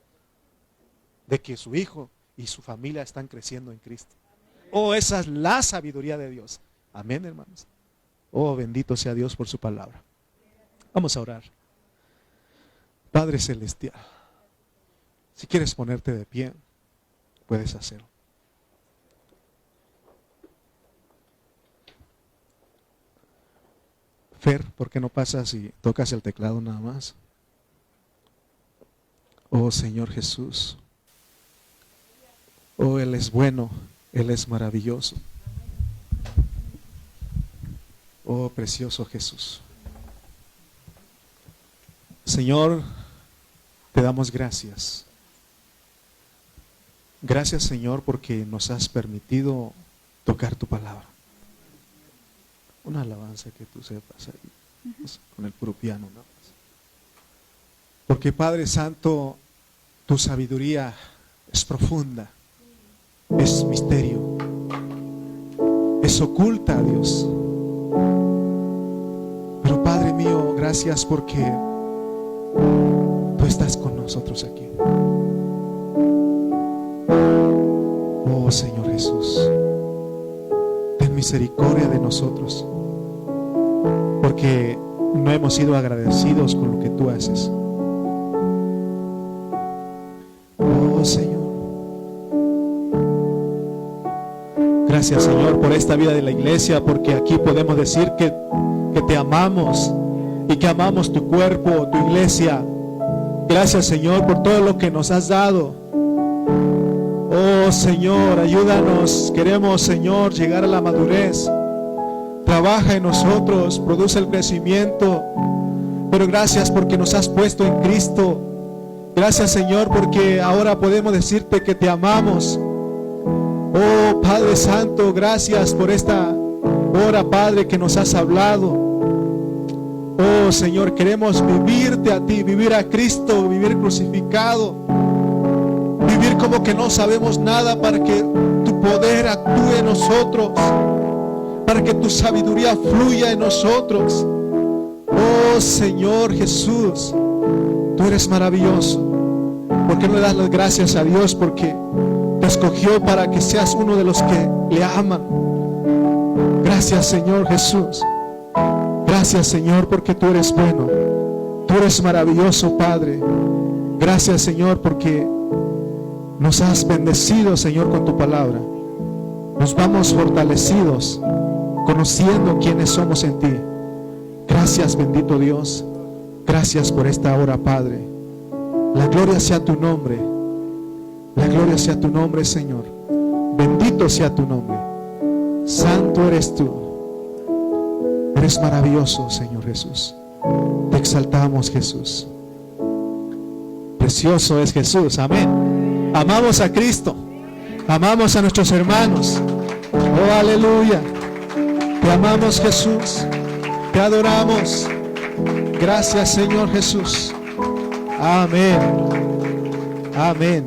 De que su hijo y su familia están creciendo en Cristo. Oh, esa es la sabiduría de Dios. Amén, hermanos. Oh, bendito sea Dios por su palabra. Vamos a orar. Padre Celestial, si quieres ponerte de pie, puedes hacerlo. Fer, ¿por qué no pasas y tocas el teclado nada más? Oh Señor Jesús. Oh, Él es bueno, Él es maravilloso. Oh, precioso Jesús. Señor, te damos gracias. Gracias, Señor, porque nos has permitido tocar tu palabra. Una alabanza que tú sepas ahí, con el puro piano, ¿no? Porque Padre Santo, tu sabiduría es profunda, es misterio, es oculta, Dios. Pero Padre mío, gracias porque tú estás con nosotros aquí. Oh Señor Jesús, ten misericordia de nosotros, porque no hemos sido agradecidos con lo que tú haces. Oh Señor, gracias Señor por esta vida de la iglesia, porque aquí podemos decir que te amamos y que amamos tu cuerpo, tu iglesia. Gracias Señor por todo lo que nos has dado. Oh Señor, ayúdanos. Queremos, Señor, llegar a la madurez. Trabaja en nosotros, produce el crecimiento. Pero gracias porque nos has puesto en Cristo. Gracias Señor porque ahora podemos decirte que te amamos. Oh Padre Santo, gracias por esta hora, Padre, que nos has hablado. Oh Señor, queremos vivirte a ti, vivir a Cristo, vivir crucificado. Vivir como que no sabemos nada para que tu poder actúe en nosotros, para que tu sabiduría fluya en nosotros. Oh Señor Jesús, tú eres maravilloso. ¿Por qué no le das las gracias a Dios? Porque te escogió para que seas uno de los que le aman. Gracias Señor Jesús. Gracias Señor porque tú eres bueno. Tú eres maravilloso, Padre. Gracias Señor porque nos has bendecido, Señor, con tu palabra. Nos vamos fortalecidos, conociendo quiénes somos en ti. Gracias, bendito Dios. Gracias por esta hora, Padre. La gloria sea tu nombre. La gloria sea tu nombre, Señor. Bendito sea tu nombre. Santo eres tú. Eres maravilloso, Señor Jesús. Te exaltamos, Jesús. Precioso es Jesús. Amén. Amamos a Cristo, amamos a nuestros hermanos. Oh, aleluya. Te amamos, Jesús. Te adoramos. Gracias, Señor Jesús. Amén. Amén.